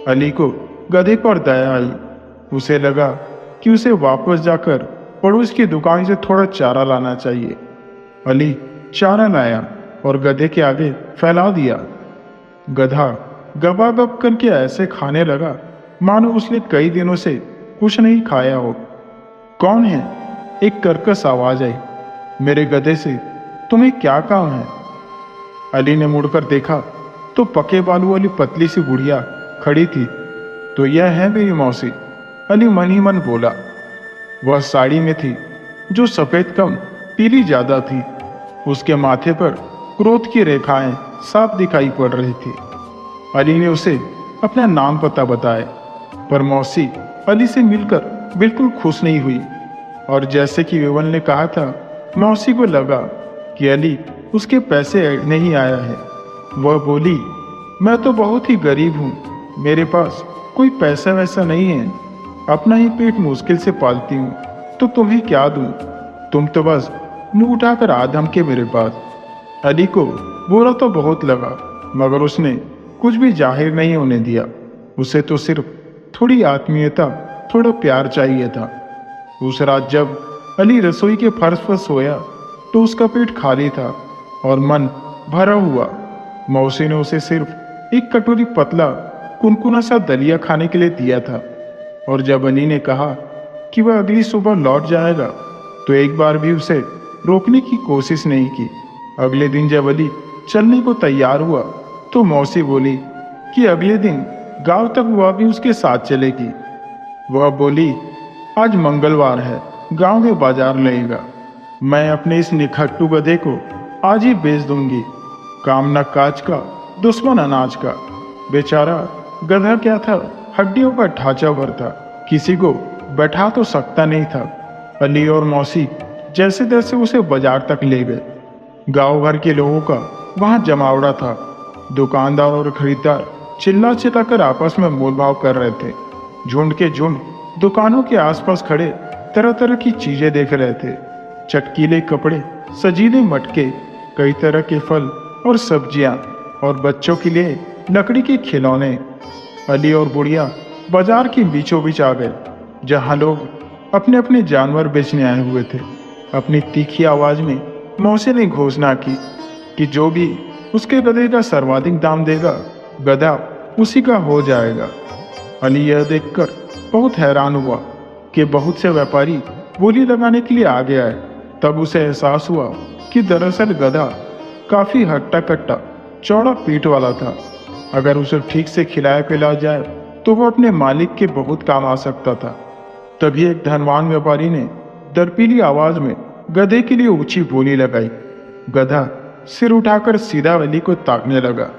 अली को गधे पर दया आई। उसे लगा कि उसे वापस जाकर पड़ोस की दुकान से थोड़ा चारा लाना चाहिए। अली चारा लाया और गधे के आगे फैला दिया। गधा गबागब करके ऐसे खाने लगा मानो उसने कई दिनों से कुछ नहीं खाया हो। कौन है? एक कर्कश आवाज आई। मेरे गधे से तुम्हें क्या काम है? अली ने मुड़कर देखा तो पके बालू वाली पतली सी बुढ़िया खड़ी थी। तो यह है मेरी मौसी, अली मन ही मन बोला। वह साड़ी में थी जो सफेद कम पीली ज्यादा थी। उसके माथे पर क्रोध की रेखाएं साफ दिखाई पड़ रही थी। अली ने उसे अपना नाम पता बताया, पर मौसी अली से मिलकर बिल्कुल खुश नहीं हुई। और जैसे कि विमल ने कहा था, मौसी को लगा कि अली उसके पैसे ऐड नहीं आया है। वह बोली, मैं तो बहुत ही गरीब हूँ, मेरे पास कोई पैसा वैसा नहीं है, अपना ही पेट मुश्किल से पालती हूँ, तो तुम्हें क्या दूँ? तुम तो बस मुंह उठाकर आ धमके मेरे पास। अली को बुरा तो बहुत लगा, मगर उसने कुछ भी जाहिर नहीं होने दिया। उसे तो सिर्फ थोड़ी आत्मीयता, थोड़ा प्यार चाहिए था। उस रात जब अली रसोई के फर्श पर सोया तो उसका पेट खाली था और मन भरा हुआ। मौसी ने उसे सिर्फ एक कटोरी पतला कुनकुना सा दलिया खाने के लिए दिया था। और जब अली ने कहा कि वह अगली सुबह लौट जाएगा तो एक बार भी उसे रोकने की कोशिश नहीं की। अगले दिन जब अली चलने को तैयार हुआ तो मौसी बोली कि अगले दिन गांव तक वह भी उसके साथ चलेगी। वह बोली, आज मंगलवार है, गांव में बाजार लगेगा, मैं अपने इस निखट्टू गधे को आज ही बेच दूंगी। काम न काज का, दुश्मन अनाज का। बेचारा गधा क्या था, हड्डियों का ढांचा भर था, किसी को बैठा तो सकता नहीं था। अली और मौसी जैसे तैसे उसे बाजार तक ले गए। गांव भर के लोगों का वहां जमावड़ा था। दुकानदार और खरीदार चिल्ला चिल्लाकर आपस में मोलभाव कर रहे थे। झुंड के झुंड दुकानों के आसपास खड़े तरह तरह की चीजें देख रहे थे। चटकीले कपड़े, सजीले मटके, कई तरह के फल और सब्जियां, और बच्चों के लिए लकड़ी के खिलौने। अली और बुढ़िया बाजार के बीचों बीच आ गए, जहां लोग अपने अपने जानवर बेचने आए हुए थे। अपनी तीखी आवाज में मौसी ने घोषणा की कि जो भी उसके गधे का सर्वाधिक दाम देगा, गधा उसी का हो जाएगा। अली यह देखकर बहुत हैरान हुआ कि बहुत से व्यापारी बोली लगाने के लिए आ गया है। तब उसे एहसास हुआ कि दरअसल गधा काफी हट्टा कट्टा, चौड़ा पीठ वाला था। अगर उसे ठीक से खिलाया पिलाया जाए तो वह अपने मालिक के बहुत काम आ सकता था। तभी एक धनवान व्यापारी ने दर्पीली आवाज में गधे के लिए ऊंची बोली लगाई। गधा सिर उठाकर सीधा अली को ताकने लगा।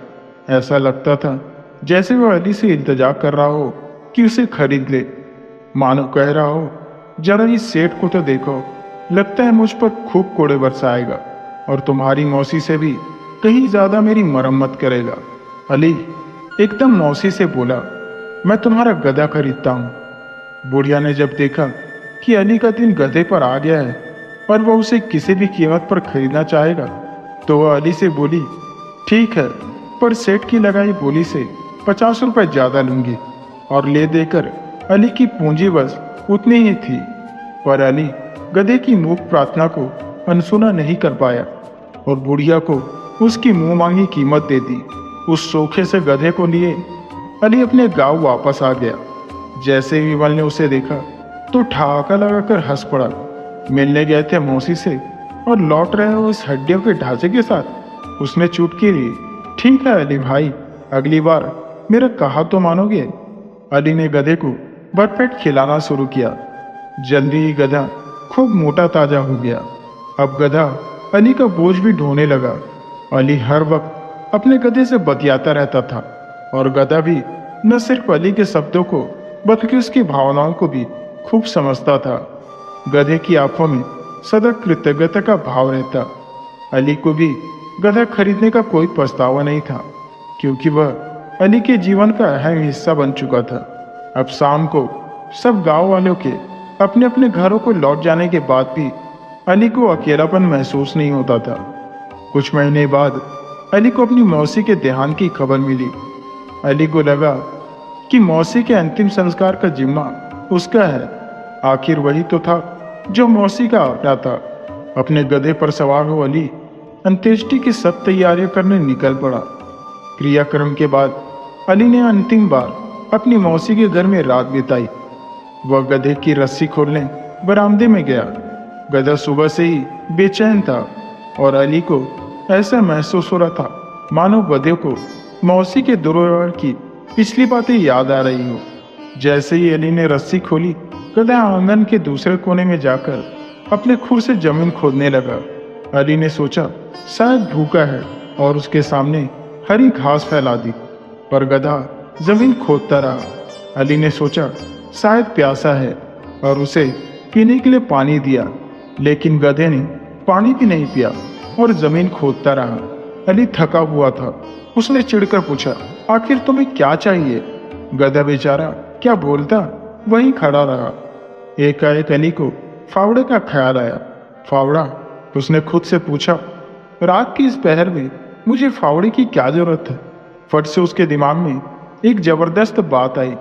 ऐसा लगता था जैसे वह अली से इंतजार कर रहा हो कि उसे खरीद ले। मानो कह रहा हो, जरा इस सेठ को तो देखो, लगता है मुझ पर खूब कोड़े बरसाएगा और तुम्हारी मौसी से भी कहीं ज्यादा मेरी मरम्मत करेगा। अली एकदम मौसी से बोला, मैं तुम्हारा गधा खरीदता हूँ। बुढ़िया ने जब देखा कि अली का दिन गधे पर आ गया है और वह उसे किसी भी कीमत पर खरीदना चाहेगा, तो वह अली से बोली, ठीक है, पर सेठ की लगाई बोली से 50 रुपए ज्यादा लूंगी। और ले देकर अली की पूंजी बस उतनी ही थी। पर अली गधे की मूक प्रार्थना को अनसुना नहीं कर पाया और बुढ़िया को उसकी मुंह मांगी कीमत दे दी। उस सोखे से गधे को लिए अली अपने गांव वापस आ गया। जैसे ही विमल ने उसे देखा तो ठहाका लगाकर हंस पड़ा। मिलने गए थे मौसी से और लौट रहे हो इस हड्डियों के ढांचे के साथ। उसने चुटकी ली, ठीक है अली भाई, अगली बार मेरा कहा तो मानोगे। अली ने गधे को भरपेट खिलाना शुरू किया। जल्दी ही गधा खूब मोटा ताजा हो गया। अब गधा अली का बोझ भी ढोने लगा। अली हर वक्त अपने गधे से बतियाता रहता था और गधा भी न सिर्फ अली के शब्दों को बल्कि उसकी भावनाओं को भी खूब समझता था। गधे की आंखों में सदा कृतज्ञता का भाव रहता। अली को भी गधा खरीदने का कोई पछतावा नहीं था, क्योंकि वह अली के जीवन का अहम हिस्सा बन चुका था। अब शाम को सब गांव वालों के अपने अपने घरों को लौट जाने के बाद भी अली को अकेलापन महसूस नहीं होता था। कुछ महीने बाद अली को अपनी मौसी के देहांत की खबर मिली। अली को लगा कि मौसी के अंतिम संस्कार का जिम्मा उसका है। आखिर वही तो था जो मौसी का आज्ञा था। अपने गधे पर सवार हो अली अंत्येष्टि की सब तैयारियां करने निकल पड़ा। क्रियाक्रम के बाद अली ने अंतिम बार अपनी मौसी के घर में रात बिताई। वह गधे की रस्सी खोलने बरामदे में गया। गधा सुबह से ही बेचैन था और अली को ऐसा महसूस हो रहा था मानो गधे को मौसी के दुर्व्यवहार की पिछली बातें याद आ रही हो। जैसे ही अली ने रस्सी खोली, गधा आंगन के दूसरे कोने में जाकर अपने खुर से जमीन खोदने लगा। अली ने सोचा शायद भूखा है और उसके सामने हरी घास फैला दी, पर गधा जमीन खोदता रहा। अली ने सोचा शायद प्यासा है, और उसे पीने के लिए पानी दिया, लेकिन गधे ने पानी भी नहीं पिया और जमीन खोदता रहा। अली थका हुआ था। उसने चिढ़कर पूछा, आखिर तुम्हें क्या चाहिए? गधा बेचारा क्या बोलता, वहीं खड़ा रहा। एकाएक अली को फावड़े का ख्याल आया। फावड़ा, उसने खुद से पूछा, रात की इस पहर में मुझे फावड़े की क्या जरूरत है? फट से उसके दिमाग में एक जबरदस्त बात आई।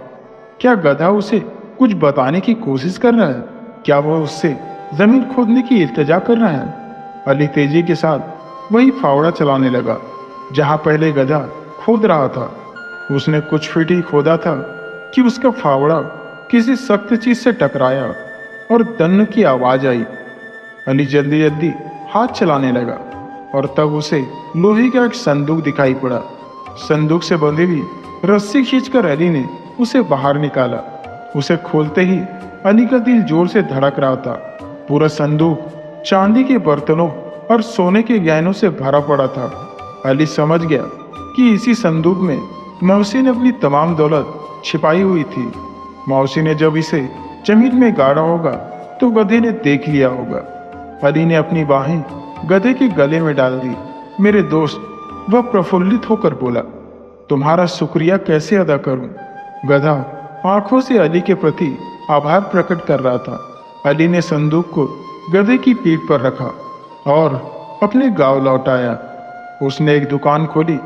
क्या गधा उसे कुछ बताने की कोशिश कर रहा है? क्या वह उससे जमीन खोदने की इल्तिजा कर रहा है? अली तेजी के साथ वही फावड़ा चलाने लगा जहां पहले गधा खोद रहा था। उसने कुछ फीट ही खोदा था कि उसका फावड़ा किसी सख्त चीज से टकराया और दन्न की आवाज आई। अली जल्दी जल्दी हाथ चलाने लगा और तब उसे लोहे का एक संदूक दिखाई पड़ा। संदूक से बंधी हुई रस्सी खींचकर अली ने उसे बाहर निकाला। उसे खोलते ही अली का दिल जोर से धड़क रहा था। पूरा संदूक चांदी के बर्तनों और सोने के गहनों से भरा पड़ा था। अली समझ गया कि इसी संदूक में मौसी ने अपनी तमाम दौलत छिपाई हुई थी। मौसी ने जब इसे जमीन में गाड़ा होगा तो गधे ने देख लिया होगा। अली ने अपनी बाहें गधे के गले में डाल दी। मेरे दोस्त, वह प्रफुल्लित होकर बोला, तुम्हारा शुक्रिया कैसे अदा करूं? गधा आंखों से अली के प्रति आभार प्रकट कर रहा था। अली ने संदूक को गधे की पीठ पर रखा और अपने गांव लौट आया। उसने एक दुकान खोली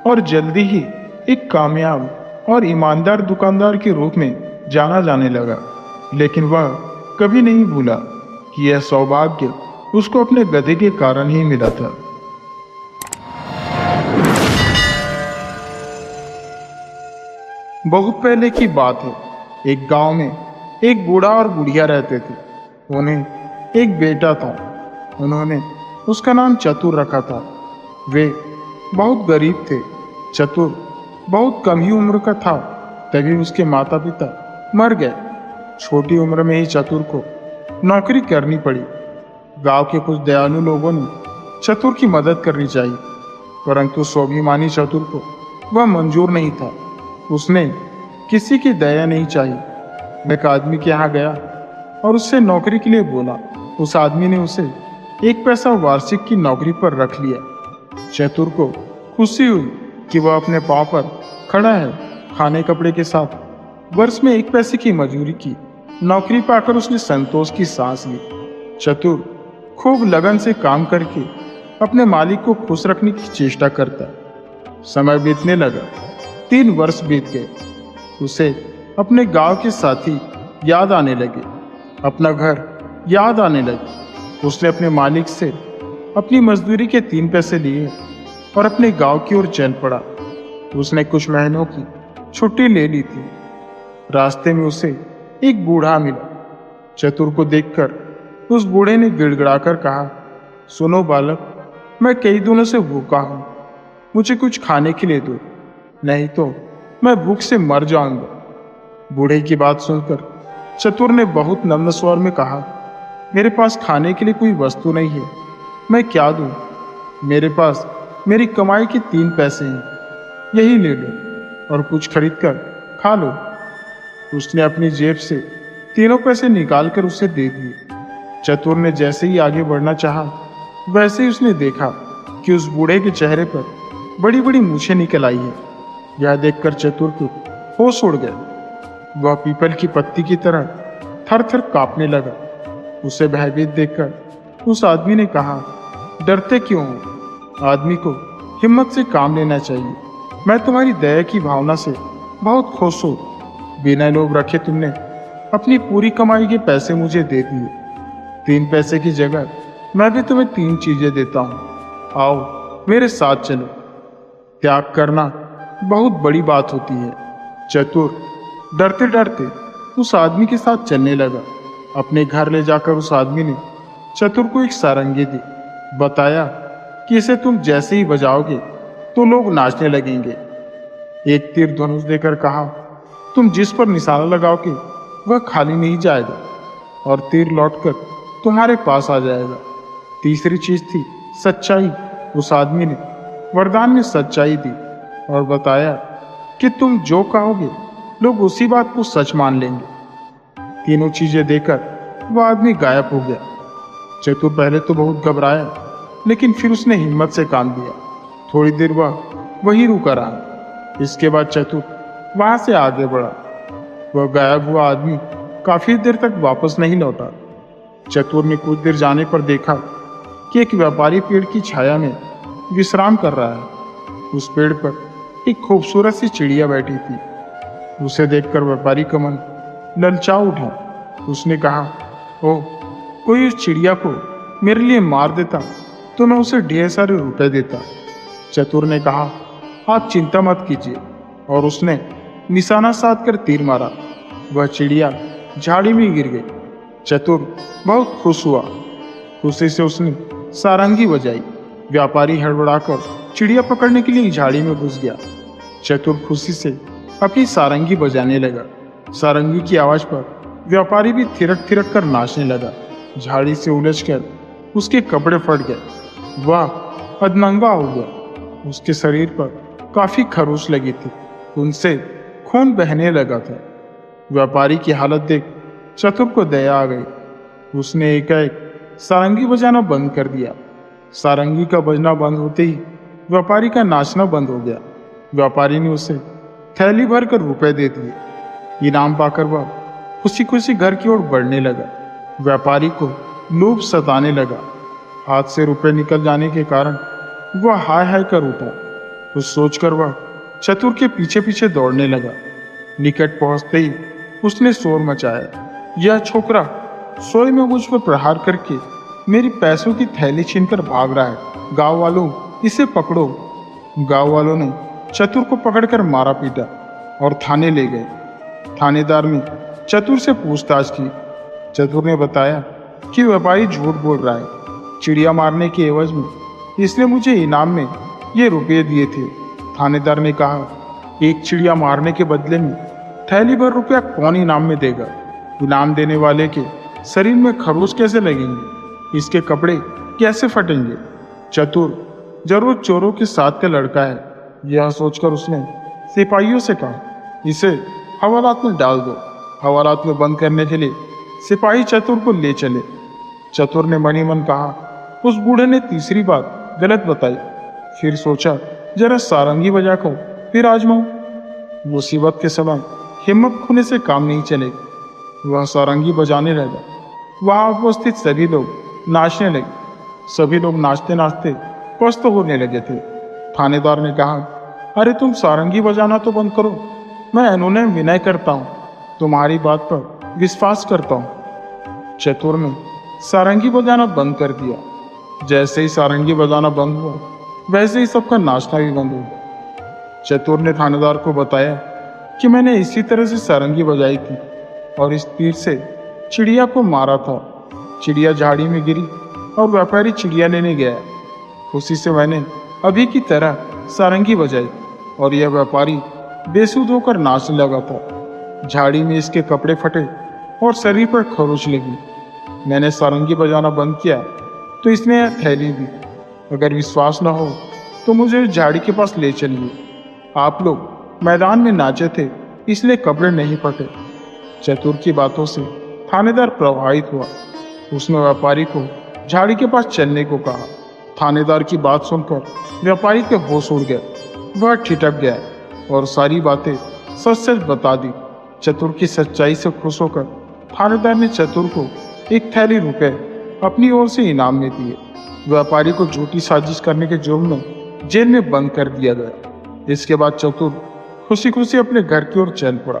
और जल्दी ही एक कामयाब और ईमानदार दुकानदार के रूप में जाना जाने लगा। लेकिन वह कभी नहीं भूला कि यह सौभाग्य उसको अपने गधे के कारण ही मिला था। बहुत पहले की बात है। एक गांव में एक बूढ़ा और बुढ़िया रहते थे। उन्हें एक बेटा था। उन्होंने उसका नाम चतुर रखा था। वे बहुत गरीब थे। चतुर बहुत कम ही उम्र का था तभी उसके माता पिता मर गए। छोटी उम्र में ही चतुर को नौकरी करनी पड़ी। गांव के कुछ दयालु लोगों ने चतुर की मदद करनी चाहिए, परंतु स्वाभिमानी चतुर को वह मंजूर नहीं था। उसने किसी की दया नहीं चाहिए। एक आदमी के यहाँ गया और उससे नौकरी के लिए बोला। उस आदमी ने उसे 1 पैसा वार्षिक की नौकरी पर रख लिया। चतुर को खुशी हुई कि वह अपने पांव पर खड़ा है। खाने कपड़े के साथ वर्ष में 1 पैसे की मजदूरी की। नौकरी पाकर उसने संतोष की सांस ली। चतुर खूब लगन से काम करके अपने मालिक को खुश रखने की चेष्टा करता। समय बीतने लगा। 3 वर्ष बीत गए। उसे अपने गांव के साथी याद आने लगे। अपना घर याद आने लगे। उसने अपने मालिक से अपनी मजदूरी के 3 पैसे लिए और अपने गांव की ओर चल पड़ा। उसने कुछ महीनों की छुट्टी ले ली थी। रास्ते में उसे एक बूढ़ा मिला। चतुर को देखकर उस बूढ़े ने गिड़गिड़ाकर कहा, सुनो बालक, मैं कई दिनों से भूखा हूँ। मुझे कुछ खाने के लिए दो, नहीं तो मैं भूख से मर जाऊंगा। बूढ़े की बात सुनकर चतुर ने बहुत नम्र स्वर में कहा, मेरे पास खाने के लिए कोई वस्तु नहीं है, मैं क्या दूं? मेरे पास मेरी कमाई के 3 पैसे हैं, यही ले लो और कुछ खरीद कर खा लो। उसने अपनी जेब से 3 पैसे निकालकर उसे दे दिए। चतुर ने जैसे ही आगे बढ़ना चाहा, वैसे ही उसने देखा कि उस बूढ़े के चेहरे पर बड़ी बड़ी मूछें निकल आई है। यह देखकर चतुर को होश उड़ गया। वह पीपल की पत्ती की तरह थर थर कांपने लगा। उसे भयभीत देखकर उस आदमी ने कहा, डरते क्यों हो? आदमी को हिम्मत से काम लेना चाहिए। मैं तुम्हारी दया की भावना से बहुत खुश हूँ। बिना लोभ रखे तुमने अपनी पूरी कमाई के पैसे मुझे दे दिए। 3 पैसे की जगह मैं भी तुम्हें 3 चीजें देता हूँ। आओ मेरे साथ चलो। त्याग करना बहुत बड़ी बात होती है। चतुर डरते डरते उस आदमी के साथ चलने लगा। अपने घर ले जाकर उस आदमी ने चतुर को एक सारंगी दी। बताया कि इसे तुम जैसे ही बजाओगे तो लोग नाचने लगेंगे। एक तीर धनुष देकर कहा, तुम जिस पर निशाना लगाओगे वह खाली नहीं जाएगा और तीर लौटकर तुम्हारे पास आ जाएगा। तीसरी चीज थी सच्चाई। उस आदमी ने वरदान में सच्चाई दी और बताया कि तुम जो कहोगे लोग उसी बात को सच मान लेंगे। तीनों चीजें देकर वह आदमी गायब हो गया। चतुर पहले तो बहुत घबराया, लेकिन फिर उसने हिम्मत से काम लिया। थोड़ी देर वह वहीं रुका रहा। इसके बाद चतुर वहां से आगे बढ़ा। वह गायब हुआ आदमी काफी देर तक वापस नहीं लौटा। चतुर ने कुछ देर जाने पर देखा कि एक व्यापारी पेड़ की छाया में विश्राम कर रहा है। उस पेड़ पर एक खूबसूरत सी चिड़िया बैठी थी। उसे देखकर व्यापारी का मन ललचा उठा। उसने कहा, ओह, कोई उस चिड़िया को मेरे लिए मार देता तो मैं उसे ढेर सारे रुपए देता। चतुर ने कहा, आप चिंता मत कीजिए, और उसने निशाना साध कर तीर मारा। वह चिड़िया झाड़ी में गिर गई। चतुर बहुत खुश हुआ। खुशी से उसने सारंगी बजाई। व्यापारी हड़बड़ाकर चिड़िया पकड़ने के लिए झाड़ी में घुस गया। चतुर खुशी से अपनी सारंगी बजाने लगा। सारंगी की आवाज पर व्यापारी भी थिरक थिरक कर नाचने लगा। झाड़ी से उलझकर उसके कपड़े फट गए। वह अधनंगा हो गया। उसके शरीर पर काफी खरोच लगी थी। उनसे खून बहने लगा था। व्यापारी की हालत देख चतुर को दया आ गई। उसने एकाएक सारंगी बजाना बंद कर दिया। सारंगी का बजना बंद होते ही व्यापारी का नाचना बंद हो गया। व्यापारी ने उसे थैली भर कर रुपए दे दिए। इनाम पाकर वह खुशी खुशी घर की ओर बढ़ने लगा। व्यापारी को लोभ सताने लगा। हाथ से रुपए निकल जाने के कारण वह हाय हाय कर उठा। कुछ सोचकर वह चतुर के पीछे पीछे दौड़ने लगा। निकट पहुंचते ही उसने शोर मचाया, यह छोकरा सोए में मुझ पर प्रहार करके मेरी पैसों की थैली छीनकर भाग रहा है। गांव वालों, इसे पकड़ो। गांव वालों ने चतुर को पकड़कर मारा पीटा और थाने ले गए। थानेदार ने चतुर से पूछताछ की। चतुर ने बताया कि व्यापारी झूठ बोल रहा है। चिड़िया मारने के एवज में इसने मुझे इनाम में ये रुपये दिए थे। थानेदार ने कहा, एक चिड़िया मारने के बदले में थैली भर रुपया कौन इनाम में देगा? इनाम देने वाले के शरीर में खरोच कैसे लगेंगे? इसके कपड़े कैसे फटेंगे? चतुर जरूर चोरों के साथ का लड़का है। यह सोचकर उसने सिपाहियों से कहा, इसे हवालात में डाल दो। हवालात में बंद करने के लिए सिपाही चतुर को ले चले। चतुर ने मनी मन कहा, उस बूढ़े ने तीसरी बात गलत बताई। फिर सोचा, जरा सारंगी बजाकर फिर आजमाऊं। मुसीबत के समय हिम्मत खोने से काम नहीं चलेगा। वह सारंगी बजाने लगा। वहां उपस्थित सभी लोग नाचने लगे। सभी लोग नाचते नाचते पस्त होने लगे थे। थानेदार ने कहा, अरे तुम सारंगी बजाना तो बंद करो। मैं अनुनय विनय करता हूँ, तुम्हारी बात पर विश्वास करता हूँ। चतुर ने सारंगी बजाना बंद कर दिया। जैसे ही सारंगी बजाना बंद हुआ, वैसे ही सबका नाचना भी बंद हो गया। चतुर ने थानेदार को बताया कि मैंने इसी तरह से सारंगी बजाई थी और इस तीर से चिड़िया को मारा था। चिड़िया झाड़ी में गिरी और व्यापारी चिड़िया लेने गया। खुशी से मैंने अभी की तरह सारंगी बजाई और यह व्यापारी बेसुध होकर नाचने लगा था। झाड़ी में इसके कपड़े फटे और शरीर पर खरोच लगी। मैंने सारंगी बजाना बंद किया तो इसने यह थैली दी। अगर विश्वास न हो तो मुझे झाड़ी के पास ले चलिए। आप लोग मैदान में नाचे थे, इसलिए कपड़े नहीं फटे। चतुर की बातों से थानेदार प्रभावित हुआ। उसने व्यापारी को झाड़ी के पास चलने को कहा। थानेदार की बात सुनकर व्यापारी के होश उड़ गए। वह ठिठक गया और सारी बातें सच सच बता दी। चतुर की सच्चाई से खुश होकर थानेदार ने चतुर को एक थैली रुपए अपनी ओर से इनाम में दिए। व्यापारी को झूठी साजिश करने के जुर्म में जेल में बंद कर दिया गया। इसके बाद चतुर खुशी खुशी अपने घर की ओर चल पड़ा।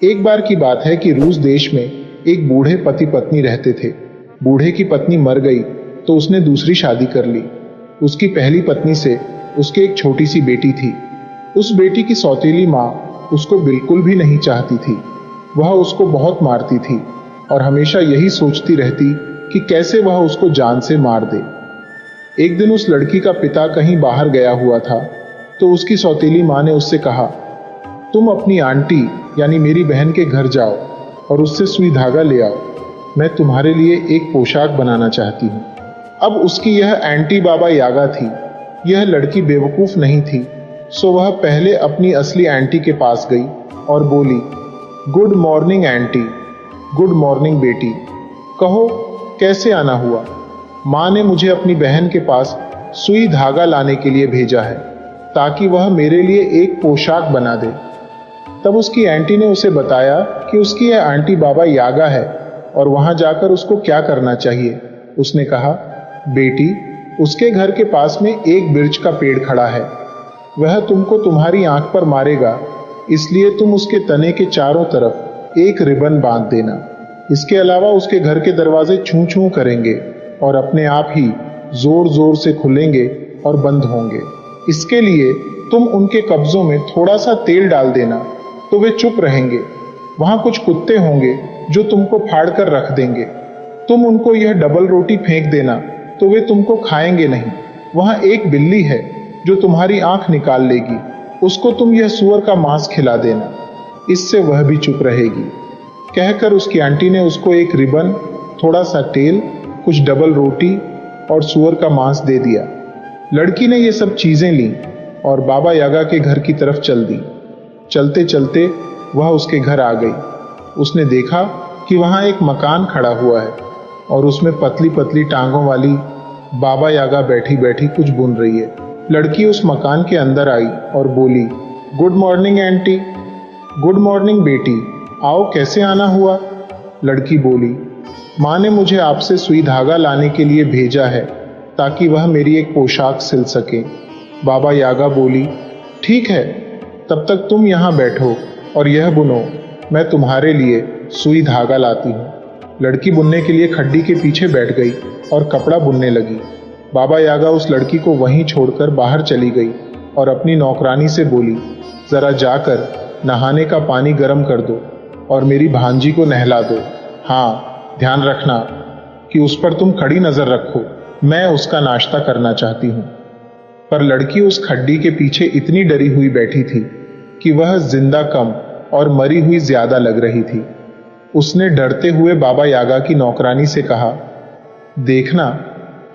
एक बार की बात है कि रूस देश में एक बूढ़े पति पत्नी रहते थे। बूढ़े की पत्नी मर गई तो उसने दूसरी शादी कर ली। उसकी पहली पत्नी से उसके एक छोटी सी बेटी थी। उस बेटी की सौतेली माँ उसको बिल्कुल भी नहीं चाहती थी। वह उसको बहुत मारती थी और हमेशा यही सोचती रहती कि कैसे वह उसको जान से मार दे। एक दिन उस लड़की का पिता कहीं बाहर गया हुआ था तो उसकी सौतेली माँ ने उससे कहा, तुम अपनी आंटी यानी मेरी बहन के घर जाओ और उससे सुई धागा ले आओ। मैं तुम्हारे लिए एक पोशाक बनाना चाहती हूँ। अब उसकी यह आंटी बाबा यागा थी। यह लड़की बेवकूफ नहीं थी सो वह पहले अपनी असली आंटी के पास गई और बोली, good morning aunty, good morning बेटी, कहो कैसे आना हुआ। माँ ने मुझे अपनी बहन के पास सुई धागा लाने के लिए भेजा है ताकि वह मेरे लिए एक पोशाक बना दे। तब उसकी आंटी ने उसे बताया कि उसकी यह आंटी बाबा यागा है और वहां जाकर उसको क्या करना चाहिए। उसने कहा, बेटी, उसके घर के पास में एक बिरछ का पेड़ खड़ा है, वह तुमको तुम्हारी आंख पर मारेगा, इसलिए तुम उसके तने के चारों तरफ एक रिबन बांध देना। इसके अलावा उसके घर के दरवाजे छू छू करेंगे और अपने आप ही जोर जोर से खुलेंगे और बंद होंगे। इसके लिए तुम उनके कब्जों में थोड़ा सा तेल डाल देना तो वे चुप रहेंगे। वहां कुछ कुत्ते होंगे जो तुमको फाड़ कर रख देंगे। तुम उनको यह डबल रोटी फेंक देना तो वे तुमको खाएंगे नहीं। वहां एक बिल्ली है जो तुम्हारी आंख निकाल लेगी, उसको तुम यह सूअर का मांस खिला देना, इससे वह भी चुप रहेगी। कहकर उसकी आंटी ने उसको एक रिबन, थोड़ा सा तेल, कुछ डबल रोटी और सूअर का मांस दे दिया। लड़की ने ये सब चीजें ली और बाबा यागा के घर की तरफ चल दी। चलते चलते वह उसके घर आ गई। उसने देखा कि वहां एक मकान खड़ा हुआ है और उसमें पतली पतली टांगों वाली बाबा यागा बैठी बैठी कुछ बुन रही है। लड़की उस मकान के अंदर आई और बोली, good morning aunty, good morning बेटी, आओ कैसे आना हुआ। लड़की बोली, माँ ने मुझे आपसे सुई धागा लाने के लिए भेजा है ताकि वह मेरी एक पोशाक सिल सके। बाबा यागा बोली, ठीक है, तब तक तुम यहाँ बैठो और यह बुनो, मैं तुम्हारे लिए सुई धागा लाती हूँ। लड़की बुनने के लिए खड्डी के पीछे बैठ गई और कपड़ा बुनने लगी। बाबा यागा उस लड़की को वहीं छोड़कर बाहर चली गई और अपनी नौकरानी से बोली, जरा जाकर नहाने का पानी गर्म कर दो और मेरी भांजी को नहला दो। हाँ, ध्यान रखना कि उस पर तुम कड़ी नजर रखो, मैं उसका नाश्ता करना चाहती हूँ। पर लड़की उस खड्डी के पीछे इतनी डरी हुई बैठी थी कि वह जिंदा कम और मरी हुई ज्यादा लग रही थी। उसने डरते हुए बाबा यागा की नौकरानी से कहा, देखना,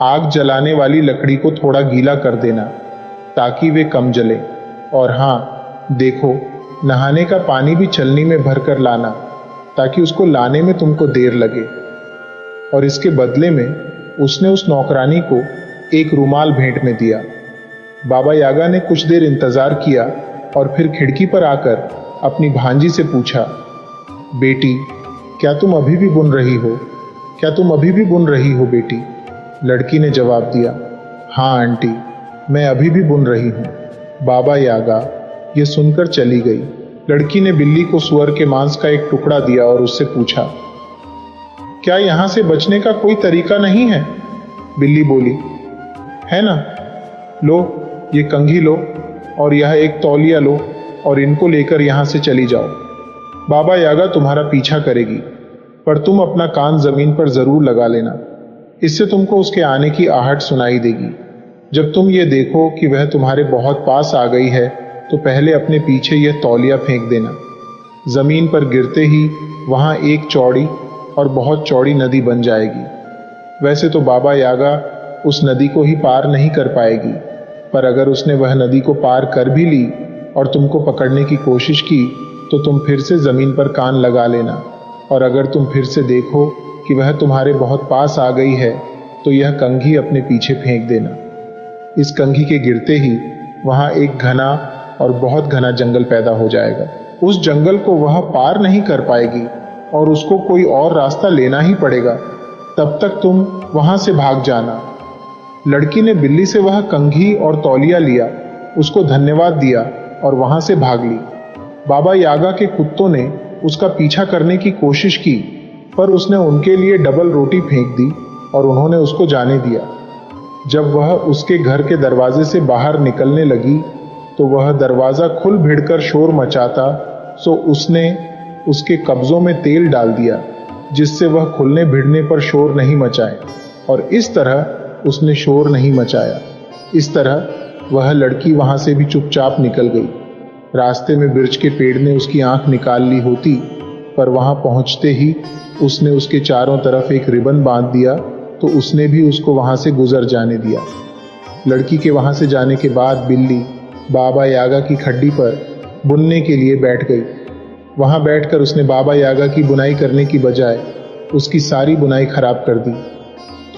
आग जलाने वाली लकड़ी को थोड़ा गीला कर देना ताकि वे कम जले, और हाँ देखो, नहाने का पानी भी छलनी में भरकर लाना ताकि उसको लाने में तुमको देर लगे। और इसके बदले में उसने उस नौकरानी को एक रुमाल भेंट में दिया। बाबा यागा ने कुछ देर इंतजार किया और फिर खिड़की पर आकर अपनी भांजी से पूछा, बेटी, क्या तुम अभी भी बुन रही हो? क्या तुम अभी भी बुन रही हो बेटी? लड़की ने जवाब दिया, हाँ आंटी, मैं अभी भी बुन रही हूँ। बाबा यागा ये सुनकर चली गई। लड़की ने बिल्ली को सूअर के मांस का एक टुकड़ा दिया और उससे पूछा, क्या यहां से बचने का कोई तरीका नहीं है? बिल्ली बोली, है ना, लो ये कंघी लो और यह एक तौलिया लो और इनको लेकर यहां से चली जाओ। बाबा यागा तुम्हारा पीछा करेगी, पर तुम अपना कान जमीन पर जरूर लगा लेना, इससे तुमको उसके आने की आहट सुनाई देगी। जब तुम ये देखो कि वह तुम्हारे बहुत पास आ गई है तो पहले अपने पीछे यह तौलिया फेंक देना। जमीन पर गिरते ही वहां एक चौड़ी और बहुत चौड़ी नदी बन जाएगी। वैसे तो बाबा यागा उस नदी को ही पार नहीं कर पाएगी, पर अगर उसने वह नदी को पार कर भी ली और तुमको पकड़ने की कोशिश की तो तुम फिर से जमीन पर कान लगा लेना, और अगर तुम फिर से देखो कि वह तुम्हारे बहुत पास आ गई है तो यह कंघी अपने पीछे फेंक देना। इस कंघी के गिरते ही वहां एक घना और बहुत घना जंगल पैदा हो जाएगा। उस जंगल को वह पार नहीं कर पाएगी और उसको कोई और रास्ता लेना ही पड़ेगा। तब तक तुम वहां से भाग जाना। लड़की ने बिल्ली से वह कंघी और तौलिया लिया, उसको धन्यवाद दिया और वहां से भाग ली। बाबा यागा के कुत्तों ने उसका पीछा करने की कोशिश की, पर उसने उनके लिए डबल रोटी फेंक दी और उन्होंने उसको जाने दिया। जब वह उसके घर के दरवाजे से बाहर निकलने लगी तो वह दरवाजा खुल भिड़कर शोर मचाता, सो उसने उसके कब्जों में तेल डाल दिया जिससे वह खुलने भिड़ने पर शोर नहीं मचाए, और इस तरह उसने शोर नहीं मचाया। इस तरह वह लड़की वहां से भी चुपचाप निकल गई। रास्ते में बिरछ के पेड़ ने उसकी आंख निकाल ली होती, पर वहां पहुंचते ही उसने उसके चारों तरफ एक रिबन बांध दिया तो उसने भी उसको वहां से गुजर जाने दिया। लड़की के वहां से जाने के बाद बिल्ली बाबा यागा की खड्डी पर बुनने के लिए बैठ गई। वहां बैठकर उसने बाबा यागा की बुनाई करने की बजाय उसकी सारी बुनाई खराब कर दी।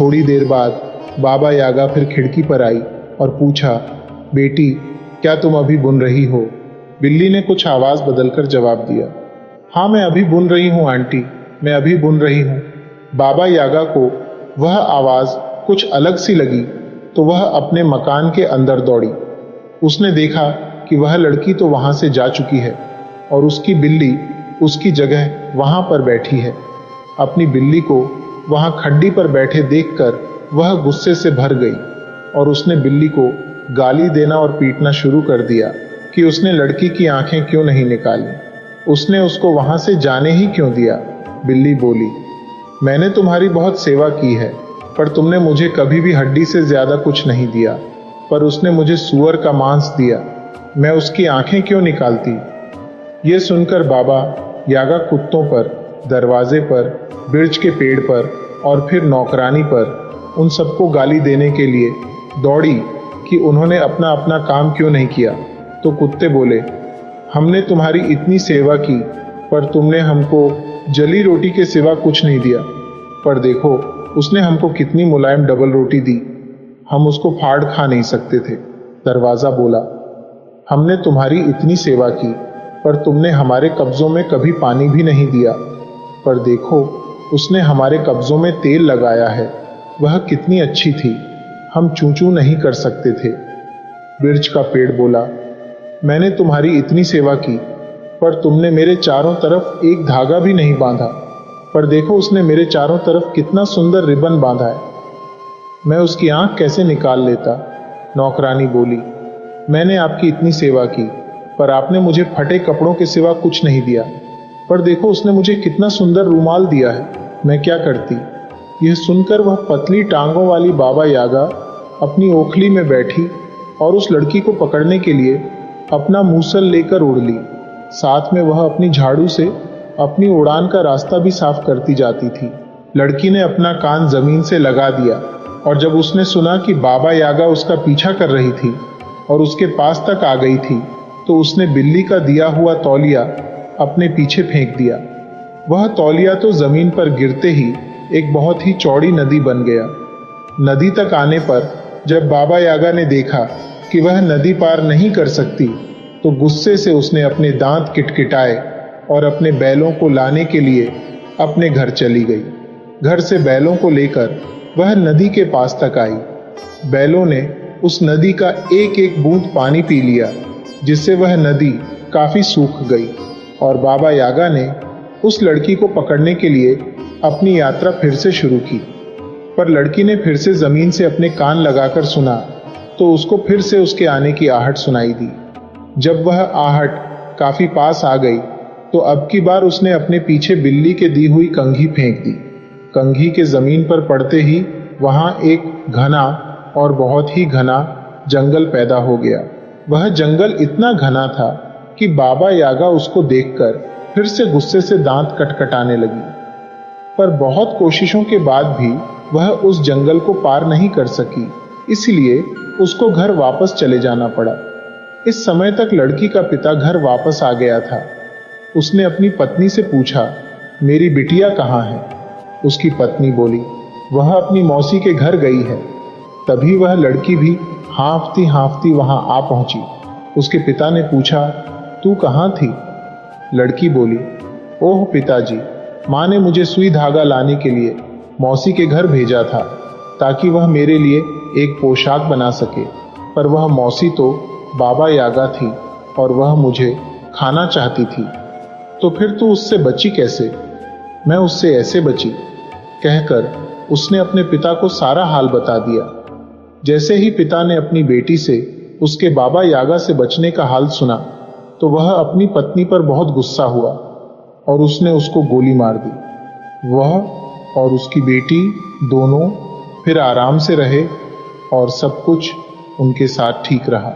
थोड़ी देर बाद बाबा यागा फिर खिड़की पर आई और पूछा, बेटी क्या तुम अभी बुन रही हो? बिल्ली ने कुछ आवाज बदलकर जवाब दिया, हाँ मैं अभी बुन रही हूँ आंटी, मैं अभी बुन रही हूँ। बाबा यागा को वह आवाज कुछ अलग सी लगी तो वह अपने मकान के अंदर दौड़ी। उसने देखा कि वह लड़की तो वहां से जा चुकी है और उसकी बिल्ली उसकी जगह वहां पर बैठी है। अपनी बिल्ली को वहां खड्डी पर बैठे देखकर वह गुस्से से भर गई और उसने बिल्ली को गाली देना और पीटना शुरू कर दिया कि उसने लड़की की आंखें क्यों नहीं निकाली, उसने उसको वहां से जाने ही क्यों दिया। बिल्ली बोली, मैंने तुम्हारी बहुत सेवा की है, पर तुमने मुझे कभी भी हड्डी से ज्यादा कुछ नहीं दिया, पर उसने मुझे सूअर का मांस दिया, मैं उसकी आंखें क्यों निकालती? ये सुनकर बाबा यागा कुत्तों पर, दरवाजे पर, बिर्च के पेड़ पर और फिर नौकरानी पर उन सबको गाली देने के लिए दौड़ी कि उन्होंने अपना अपना काम क्यों नहीं किया। तो कुत्ते बोले, हमने तुम्हारी इतनी सेवा की पर तुमने हमको जली रोटी के सिवा कुछ नहीं दिया। पर देखो उसने हमको कितनी मुलायम डबल रोटी दी, हम उसको फाड़ खा नहीं सकते थे। दरवाजा बोला, हमने तुम्हारी इतनी सेवा की पर तुमने हमारे कब्जों में कभी पानी भी नहीं दिया। पर देखो उसने हमारे कब्जों में तेल लगाया है, वह कितनी अच्छी थी, हम चूं चूं नहीं कर सकते थे। बिर्च का पेड़ बोला, मैंने तुम्हारी इतनी सेवा की पर तुमने मेरे चारों तरफ एक धागा भी नहीं बांधा, पर देखो उसने मेरे चारों तरफ कितना सुंदर रिबन बांधा है, मैं उसकी आंख कैसे निकाल लेता। नौकरानी बोली, मैंने आपकी इतनी सेवा की पर आपने मुझे फटे कपड़ों के सिवा कुछ नहीं दिया, पर देखो उसने मुझे कितना सुंदर रूमाल दिया है, मैं क्या करती। यह सुनकर वह पतली टांगों वाली बाबा यागा अपनी ओखली में बैठी और उस लड़की को पकड़ने के लिए अपना मूसल लेकर उड़ ली। साथ में वह अपनी झाड़ू से अपनी उड़ान का रास्ता भी साफ करती जाती थी। लड़की ने अपना कान जमीन से लगा दिया और जब उसने सुना कि बाबा यागा उसका पीछा कर रही थी और उसके पास तक आ गई थी तो उसने बिल्ली का दिया हुआ तौलिया अपने पीछे फेंक दिया। वह तौलिया तो जमीन पर गिरते ही एक बहुत ही चौड़ी नदी बन गया। नदी तक आने पर जब बाबा यागा ने देखा कि वह नदी पार नहीं कर सकती तो गुस्से से उसने अपने दांत किटकिटाए और अपने बैलों को लाने के लिए अपने घर चली गई। घर से बैलों को लेकर वह नदी के पास तक आई। बैलों ने उस नदी का एक एक बूंद पानी पी लिया, जिससे वह नदी काफी सूख गई और बाबा यागा ने उस लड़की को पकड़ने के लिए अपनी यात्रा फिर से शुरू की। पर लड़की ने फिर से जमीन से अपने कान लगाकर सुना तो उसको फिर से उसके आने की आहट सुनाई दी। जब वह आहट काफी पास आ गई तो अब की बार उसने अपने पीछे बिल्ली के दी हुई कंघी फेंक दी। कंघी के जमीन पर पड़ते ही वहां एक घना और बहुत ही घना जंगल पैदा हो गया। वह जंगल इतना घना था कि बाबा यागा उसको देखकर फिर से गुस्से से दांत कटकटाने लगी। पर बहुत कोशिशों के बाद भी वह उस जंगल को पार नहीं कर सकी, इसलिए उसको घर वापस चले जाना पड़ा। इस समय तक लड़की का पिता घर वापस आ गया था। उसने अपनी पत्नी से पूछा, मेरी बिटिया कहाँ है? उसकी पत्नी बोली, वह अपनी मौसी के घर गई है। तभी वह लड़की भी हांफती हांफती वहां आ पहुंची। उसके पिता ने पूछा, तू कहाँ थी? लड़की बोली, ओह पिताजी, माँ ने मुझे सुई धागा लाने के लिए मौसी के घर भेजा था ताकि वह मेरे लिए एक पोशाक बना सके, पर वह मौसी तो बाबा यागा थी और वह मुझे खाना चाहती थी। तो फिर तू उससे बची कैसे? मैं उससे ऐसे बची, कहकर उसने अपने पिता को सारा हाल बता दिया। जैसे ही पिता ने अपनी बेटी से उसके बाबा यागा से बचने का हाल सुना तो वह अपनी पत्नी पर बहुत गुस्सा हुआ और उसने उसको गोली मार दी। वह और उसकी बेटी दोनों फिर आराम से रहे और सब कुछ उनके साथ ठीक रहा।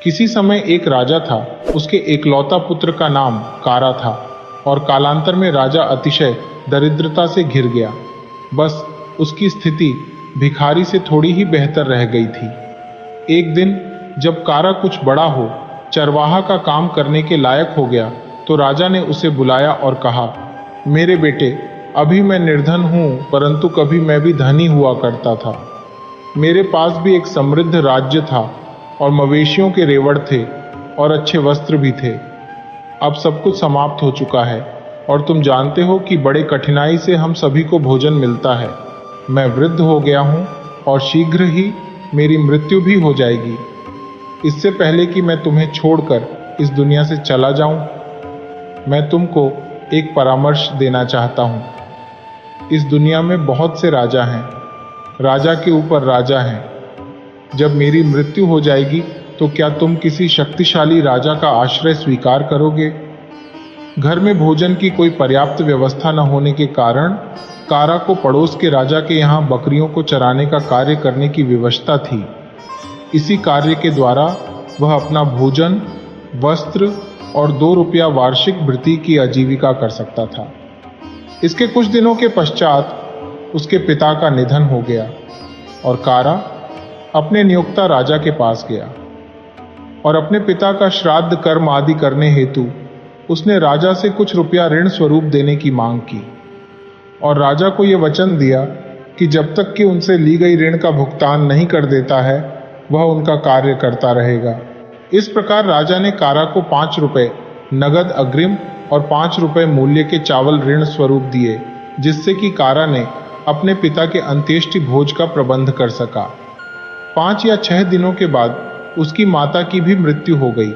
किसी समय एक राजा था। उसके एकलौता पुत्र का नाम कारा था और कालांतर में राजा अतिशय दरिद्रता से घिर गया। बस उसकी स्थिति भिखारी से थोड़ी ही बेहतर रह गई थी। एक दिन जब कारा कुछ बड़ा हो, चरवाहा का काम करने के लायक हो गया, तो राजा ने उसे बुलाया और कहा, मेरे बेटे, अभी मैं निर्धन हूँ, परंतु कभी मैं भी धनी हुआ करता था। मेरे पास भी एक समृद्ध राज्य था और मवेशियों के रेवड़ थे और अच्छे वस्त्र भी थे। अब सब कुछ समाप्त हो चुका है और तुम जानते हो कि बड़े कठिनाई से हम सभी को भोजन मिलता है। मैं वृद्ध हो गया हूँ और शीघ्र ही मेरी मृत्यु भी हो जाएगी। इससे पहले कि मैं तुम्हें छोड़कर इस दुनिया से चला जाऊं, मैं तुमको एक परामर्श देना चाहता हूं। इस दुनिया में बहुत से राजा हैं, राजा के ऊपर राजा हैं। जब मेरी मृत्यु हो जाएगी तो क्या तुम किसी शक्तिशाली राजा का आश्रय स्वीकार करोगे? घर में भोजन की कोई पर्याप्त व्यवस्था न होने के कारण कारा को पड़ोस के राजा के यहाँ बकरियों को चराने का कार्य करने की विवशता थी। इसी कार्य के द्वारा वह अपना भोजन, वस्त्र और 2 रुपया वार्षिक भृति की आजीविका कर सकता था। इसके कुछ दिनों के पश्चात उसके पिता का निधन हो गया और कारा अपने नियोक्ता राजा के पास गया और अपने पिता का श्राद्ध कर्म आदि करने हेतु उसने राजा से कुछ रुपया ऋण स्वरूप देने की मांग की और राजा को यह वचन दिया कि जब तक कि उनसे ली गई ऋण का भुगतान नहीं कर देता है, वह उनका कार्य करता रहेगा। इस प्रकार राजा ने कारा को 5 रुपए नगद अग्रिम और 5 रुपए मूल्य के चावल ऋण स्वरूप दिए, जिससे कि कारा ने अपने पिता के अंत्येष्टि भोज का प्रबंध कर सका। 5 या 6 दिनों के बाद उसकी माता की भी मृत्यु हो गई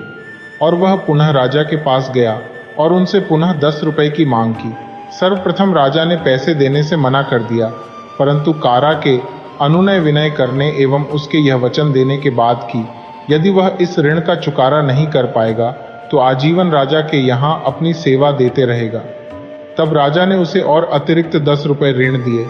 और वह पुनः राजा के पास गया और उनसे पुनः 10 रुपए की मांग की। सर्वप्रथम राजा ने पैसे देने से मना कर दिया, परंतु कारा के अनुनय विनय करने एवं उसके यह वचन देने के बाद कि यदि वह इस ऋण का चुकारा नहीं कर पाएगा तो आजीवन राजा के यहाँ अपनी सेवा देते रहेगा। तब राजा ने उसे और अतिरिक्त 10 रुपए ऋण दिए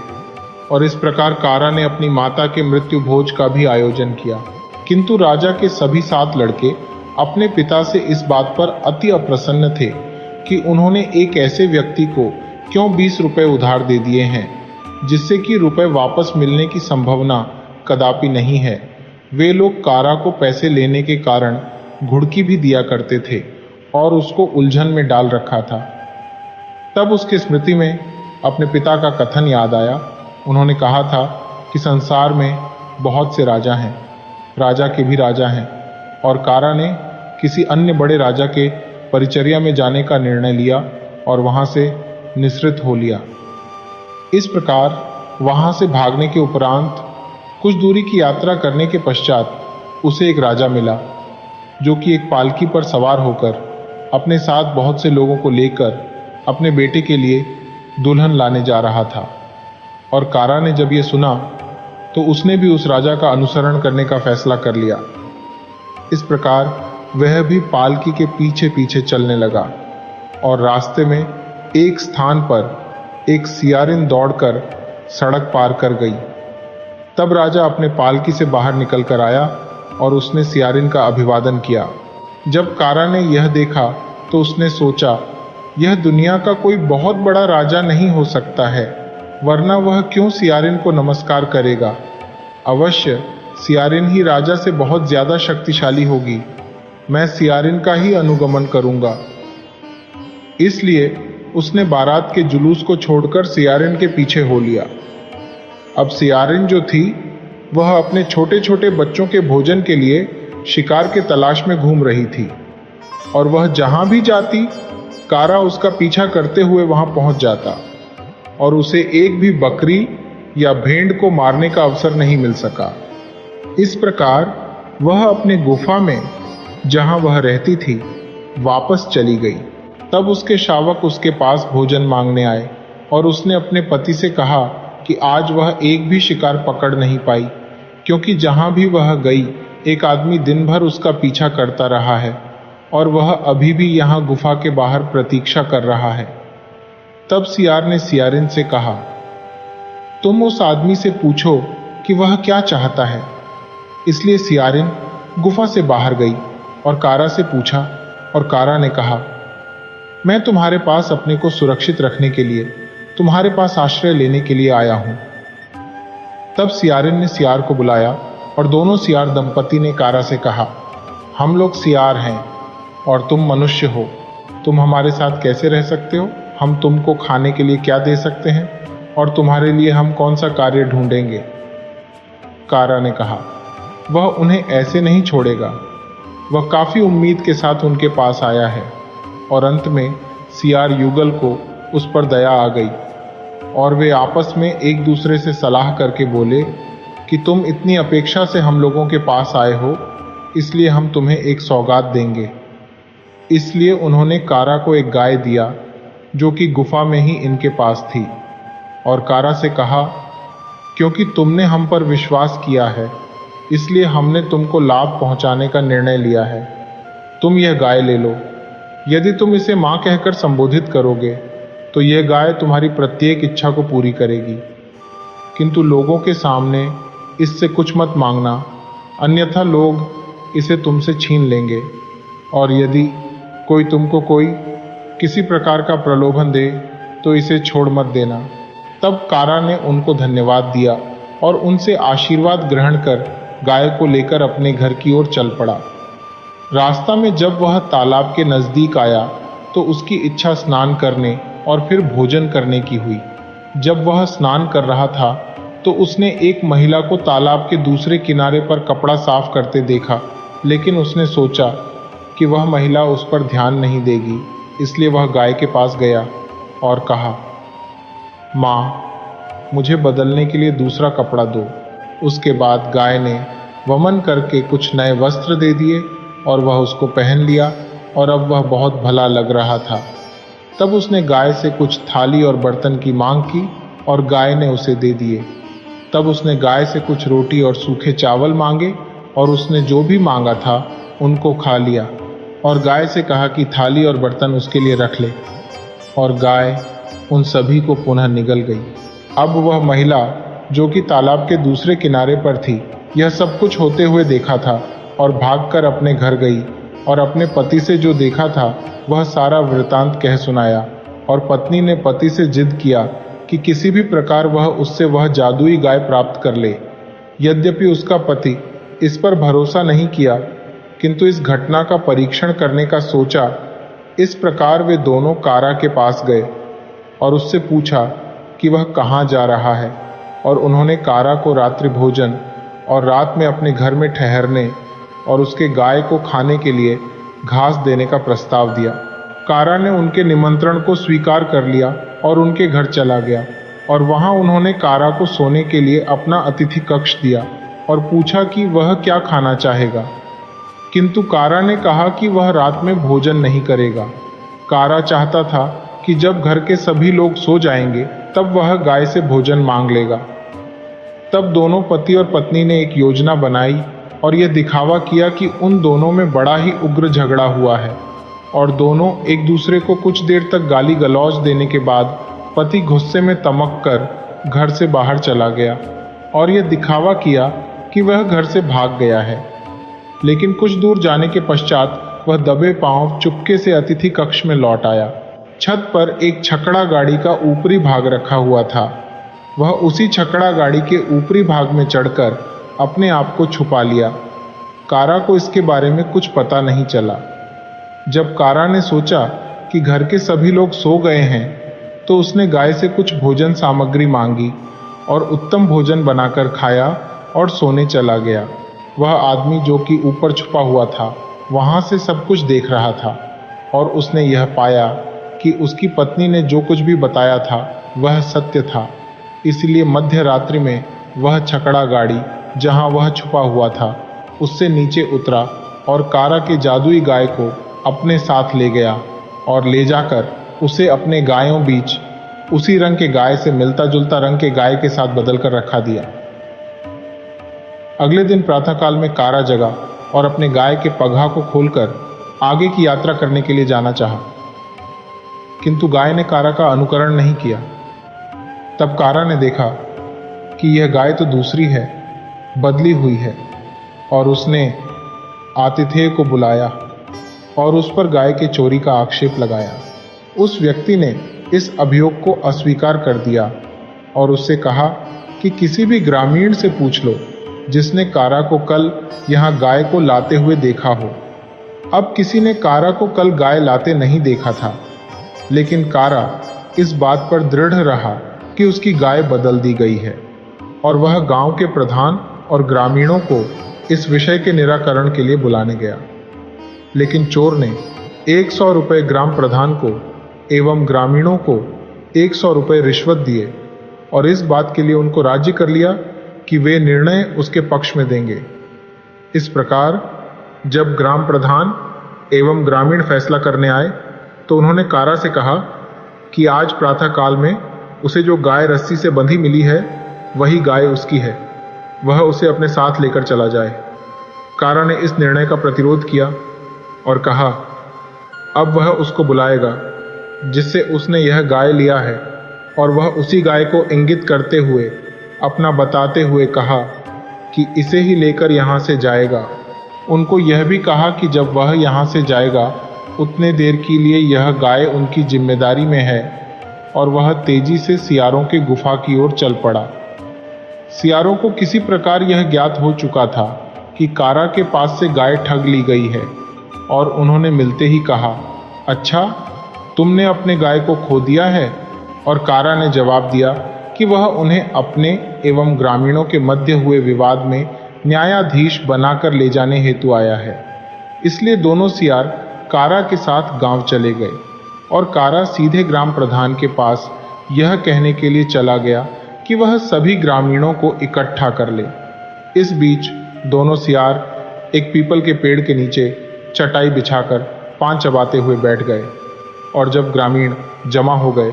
और इस प्रकार कारा ने अपनी माता के मृत्यु भोज का भी आयोजन किया। किंतु राजा के सभी 7 लड़के अपने पिता से इस बात पर अति अप्रसन्न थे कि उन्होंने एक ऐसे व्यक्ति को क्यों 20 रुपए उधार दे दिए हैं, जिससे कि रुपए वापस मिलने की संभावना कदापि नहीं है। वे लोग कारा को पैसे लेने के कारण घुड़की भी दिया करते थे और उसको उलझन में डाल रखा था। तब उसकी स्मृति में अपने पिता का कथन याद आया। उन्होंने कहा था कि संसार में बहुत से राजा हैं, राजा के भी राजा हैं, और कारा ने किसी अन्य बड़े राजा के परिचर्या में जाने का निर्णय लिया और वहां से निसृत हो लिया। इस प्रकार वहां से भागने के उपरांत कुछ दूरी की यात्रा करने के पश्चात उसे एक राजा मिला, जो कि एक पालकी पर सवार होकर अपने साथ बहुत से लोगों को लेकर अपने बेटे के लिए दुल्हन लाने जा रहा था। और कारा ने जब यह सुना तो उसने भी उस राजा का अनुसरण करने का फैसला कर लिया। इस प्रकार वह भी पालकी के पीछे पीछे चलने लगा और रास्ते में एक स्थान पर एक सियारिन दौड़कर सड़क पार कर गई। तब राजा अपने पालकी से बाहर निकल कर आया और उसने सियारिन का अभिवादन किया। जब कारा ने यह देखा तो उसने सोचा, यह दुनिया का कोई बहुत बड़ा राजा नहीं हो सकता है, वरना वह क्यों सियारिन को नमस्कार करेगा। अवश्य सियारिन ही राजा से बहुत ज्यादा शक्तिशाली होगी। मैं सियारिन का ही अनुगमन करूंगा। इसलिए उसने बारात के जुलूस को छोड़कर सियारिन के पीछे हो लिया। अब सियारिन जो थी वह अपने छोटे छोटे बच्चों के भोजन के लिए शिकार के तलाश में घूम रही थी और वह जहां भी जाती कारा उसका पीछा करते हुए वहां पहुंच जाता और उसे एक भी बकरी या भेड़ को मारने का अवसर नहीं मिल सका। इस प्रकार वह अपने गुफा में जहां वह रहती थी वापस चली गई। तब उसके शावक उसके पास भोजन मांगने आए और उसने अपने पति से कहा कि आज वह एक भी शिकार पकड़ नहीं पाई, क्योंकि जहां भी वह गई एक आदमी दिन भर उसका पीछा करता रहा है और वह अभी भी यहां गुफा के बाहर प्रतीक्षा कर रहा है। तब सियार ने सियारिन से कहा, तुम उस आदमी से पूछो कि वह क्या चाहता है। इसलिए सियारिन गुफा से बाहर गई और कारा से पूछा और कारा ने कहा, मैं तुम्हारे पास अपने को सुरक्षित रखने के लिए तुम्हारे पास आश्रय लेने के लिए आया हूं। तब सियारिन ने सियार को बुलाया और दोनों सियार दंपति ने कारा से कहा, हम लोग सियार हैं और तुम मनुष्य हो, तुम हमारे साथ कैसे रह सकते हो? हम तुमको खाने के लिए क्या दे सकते हैं और तुम्हारे लिए हम कौन सा कार्य ढूंढेंगे? कारा ने कहा, वह उन्हें ऐसे नहीं छोड़ेगा। वह काफी उम्मीद के साथ उनके पास आया है। और अंत में सियार युगल को उस पर दया आ गई और वे आपस में एक दूसरे से सलाह करके बोले कि तुम इतनी अपेक्षा से हम लोगों के पास आए हो, इसलिए हम तुम्हें एक सौगात देंगे। इसलिए उन्होंने कारा को एक गाय दिया जो कि गुफा में ही इनके पास थी, और कारा से कहा, क्योंकि तुमने हम पर विश्वास किया है, इसलिए हमने तुमको लाभ पहुंचाने का निर्णय लिया है। तुम यह गाय ले लो। यदि तुम इसे मां कहकर संबोधित करोगे तो यह गाय तुम्हारी प्रत्येक इच्छा को पूरी करेगी, किंतु लोगों के सामने इससे कुछ मत मांगना, अन्यथा लोग इसे तुमसे छीन लेंगे। और यदि कोई तुमको किसी प्रकार का प्रलोभन दे तो इसे छोड़ मत देना। तब कारा ने उनको धन्यवाद दिया और उनसे आशीर्वाद ग्रहण कर गाय को लेकर अपने घर की ओर चल पड़ा। रास्ता में जब वह तालाब के नजदीक आया तो उसकी इच्छा स्नान करने और फिर भोजन करने की हुई। जब वह स्नान कर रहा था तो उसने एक महिला को तालाब के दूसरे किनारे पर कपड़ा साफ करते देखा, लेकिन उसने सोचा कि वह महिला उस पर ध्यान नहीं देगी, इसलिए वह गाय के पास गया और कहा, माँ, मुझे बदलने के लिए दूसरा कपड़ा दो। उसके बाद गाय ने वमन करके कुछ नए वस्त्र दे दिए और वह उसको पहन लिया और अब वह बहुत भला लग रहा था। तब उसने गाय से कुछ थाली और बर्तन की मांग की और गाय ने उसे दे दिए। तब उसने गाय से कुछ रोटी और सूखे चावल मांगे और उसने जो भी मांगा था उनको खा लिया और गाय से कहा कि थाली और बर्तन उसके लिए रख ले, और गाय उन सभी को पुनः निगल गई। अब वह महिला जो कि तालाब के दूसरे किनारे पर थी, यह सब कुछ होते हुए देखा था और भागकर अपने घर गई और अपने पति से जो देखा था वह सारा वृतांत कह सुनाया। और पत्नी ने पति से जिद किया कि किसी भी प्रकार वह उससे वह जादुई गाय प्राप्त कर ले। यद्यपि उसका पति इस पर भरोसा नहीं किया, किंतु इस घटना का परीक्षण करने का सोचा। इस प्रकार वे दोनों कारा के पास गए और उससे पूछा कि वह कहाँ जा रहा है, और उन्होंने कारा को रात्रि भोजन और रात में अपने घर में ठहरने और उसके गाय को खाने के लिए घास देने का प्रस्ताव दिया। कारा ने उनके निमंत्रण को स्वीकार कर लिया और उनके घर चला गया, और वहां उन्होंने कारा को सोने के लिए अपना अतिथि कक्ष दिया और पूछा कि वह क्या खाना चाहेगा, किंतु कारा ने कहा कि वह रात में भोजन नहीं करेगा। कारा चाहता था कि जब घर के सभी लोग सो जाएंगे तब वह गाय से भोजन मांग लेगा। तब दोनों पति और पत्नी ने एक योजना बनाई और यह दिखावा किया कि उन दोनों में बड़ा ही उग्र झगड़ा हुआ है, और दोनों एक दूसरे को कुछ देर तक गाली गलौज देने के बाद पति गुस्से में तमक कर घर से बाहर चला गया और यह दिखावा किया कि वह घर से भाग गया है। लेकिन कुछ दूर जाने के पश्चात वह दबे पांव चुपके से अतिथि कक्ष में लौट आया। छत पर एक छकड़ा गाड़ी का ऊपरी भाग रखा हुआ था। वह उसी छकड़ा गाड़ी के ऊपरी भाग में चढ़कर अपने आप को छुपा लिया। कारा को इसके बारे में कुछ पता नहीं चला। जब कारा ने सोचा कि घर के सभी लोग सो गए हैं तो उसने गाय से कुछ भोजन सामग्री मांगी और उत्तम भोजन बनाकर खाया और सोने चला गया। वह आदमी जो कि ऊपर छुपा हुआ था वहां से सब कुछ देख रहा था, और उसने यह पाया कि उसकी पत्नी ने जो कुछ भी बताया था वह सत्य था। इसलिए मध्य रात्रि में वह छकड़ा गाड़ी जहां वह छुपा हुआ था उससे नीचे उतरा और कारा के जादुई गाय को अपने साथ ले गया और ले जाकर उसे अपने गायों बीच उसी रंग के गाय से मिलता जुलता रंग के गाय के साथ बदलकर रखा दिया। अगले दिन प्रातःकाल में कारा जगा और अपने गाय के पगहा को खोलकर आगे की यात्रा करने के लिए जाना चाहा, किंतु गाय ने कारा का अनुकरण नहीं किया। तब कारा ने देखा कि यह गाय तो दूसरी है, बदली हुई है, और उसने आतिथेय को बुलाया और उस पर गाय के चोरी का आक्षेप लगाया। उस व्यक्ति ने इस अभियोग को अस्वीकार कर दिया और उससे कहा कि किसी भी ग्रामीण से पूछ लो जिसने कारा को कल यहाँ गाय को लाते हुए देखा हो। अब किसी ने कारा को कल गाय लाते नहीं देखा था, लेकिन कारा इस बात पर दृढ़ रहा कि उसकी गाय बदल दी गई है और वह गांव के प्रधान और ग्रामीणों को इस विषय के निराकरण के लिए बुलाने गया। लेकिन चोर ने 100 रुपये ग्राम प्रधान को एवं ग्रामीणों को 100 रुपये रिश्वत दिए और इस बात के लिए उनको राजी कर लिया कि वे निर्णय उसके पक्ष में देंगे। इस प्रकार जब ग्राम प्रधान एवं ग्रामीण फैसला करने आए तो उन्होंने कारा से कहा कि आज प्रातः काल में उसे जो गाय रस्सी से बंधी मिली है वही गाय उसकी है, वह उसे अपने साथ लेकर चला जाए। कारा ने इस निर्णय का प्रतिरोध किया और कहा अब वह उसको बुलाएगा जिससे उसने यह गाय लिया है, और वह उसी गाय को इंगित करते हुए अपना बताते हुए कहा कि इसे ही लेकर यहाँ से जाएगा। उनको यह भी कहा कि जब वह यहाँ से जाएगा उतने देर के लिए यह गाय उनकी जिम्मेदारी में है, और वह तेजी से सियारों के गुफा की ओर चल पड़ा। सियारों को किसी प्रकार यह ज्ञात हो चुका था कि कारा के पास से गाय ठग ली गई है, और उन्होंने मिलते ही कहा अच्छा, तुमने अपने गाय को खो दिया है। और कारा ने जवाब दिया कि वह उन्हें अपने एवं ग्रामीणों के मध्य हुए विवाद में न्यायाधीश बनाकर ले जाने हेतु आया है। इसलिए दोनों सियार कारा के साथ गांव चले गए और कारा सीधे ग्राम प्रधान के पास यह कहने के लिए चला गया कि वह सभी ग्रामीणों को इकट्ठा कर ले। इस बीच दोनों सियार एक पीपल के पेड़ के नीचे चटाई बिछाकर पान चबाते हुए बैठ गए, और जब ग्रामीण जमा हो गए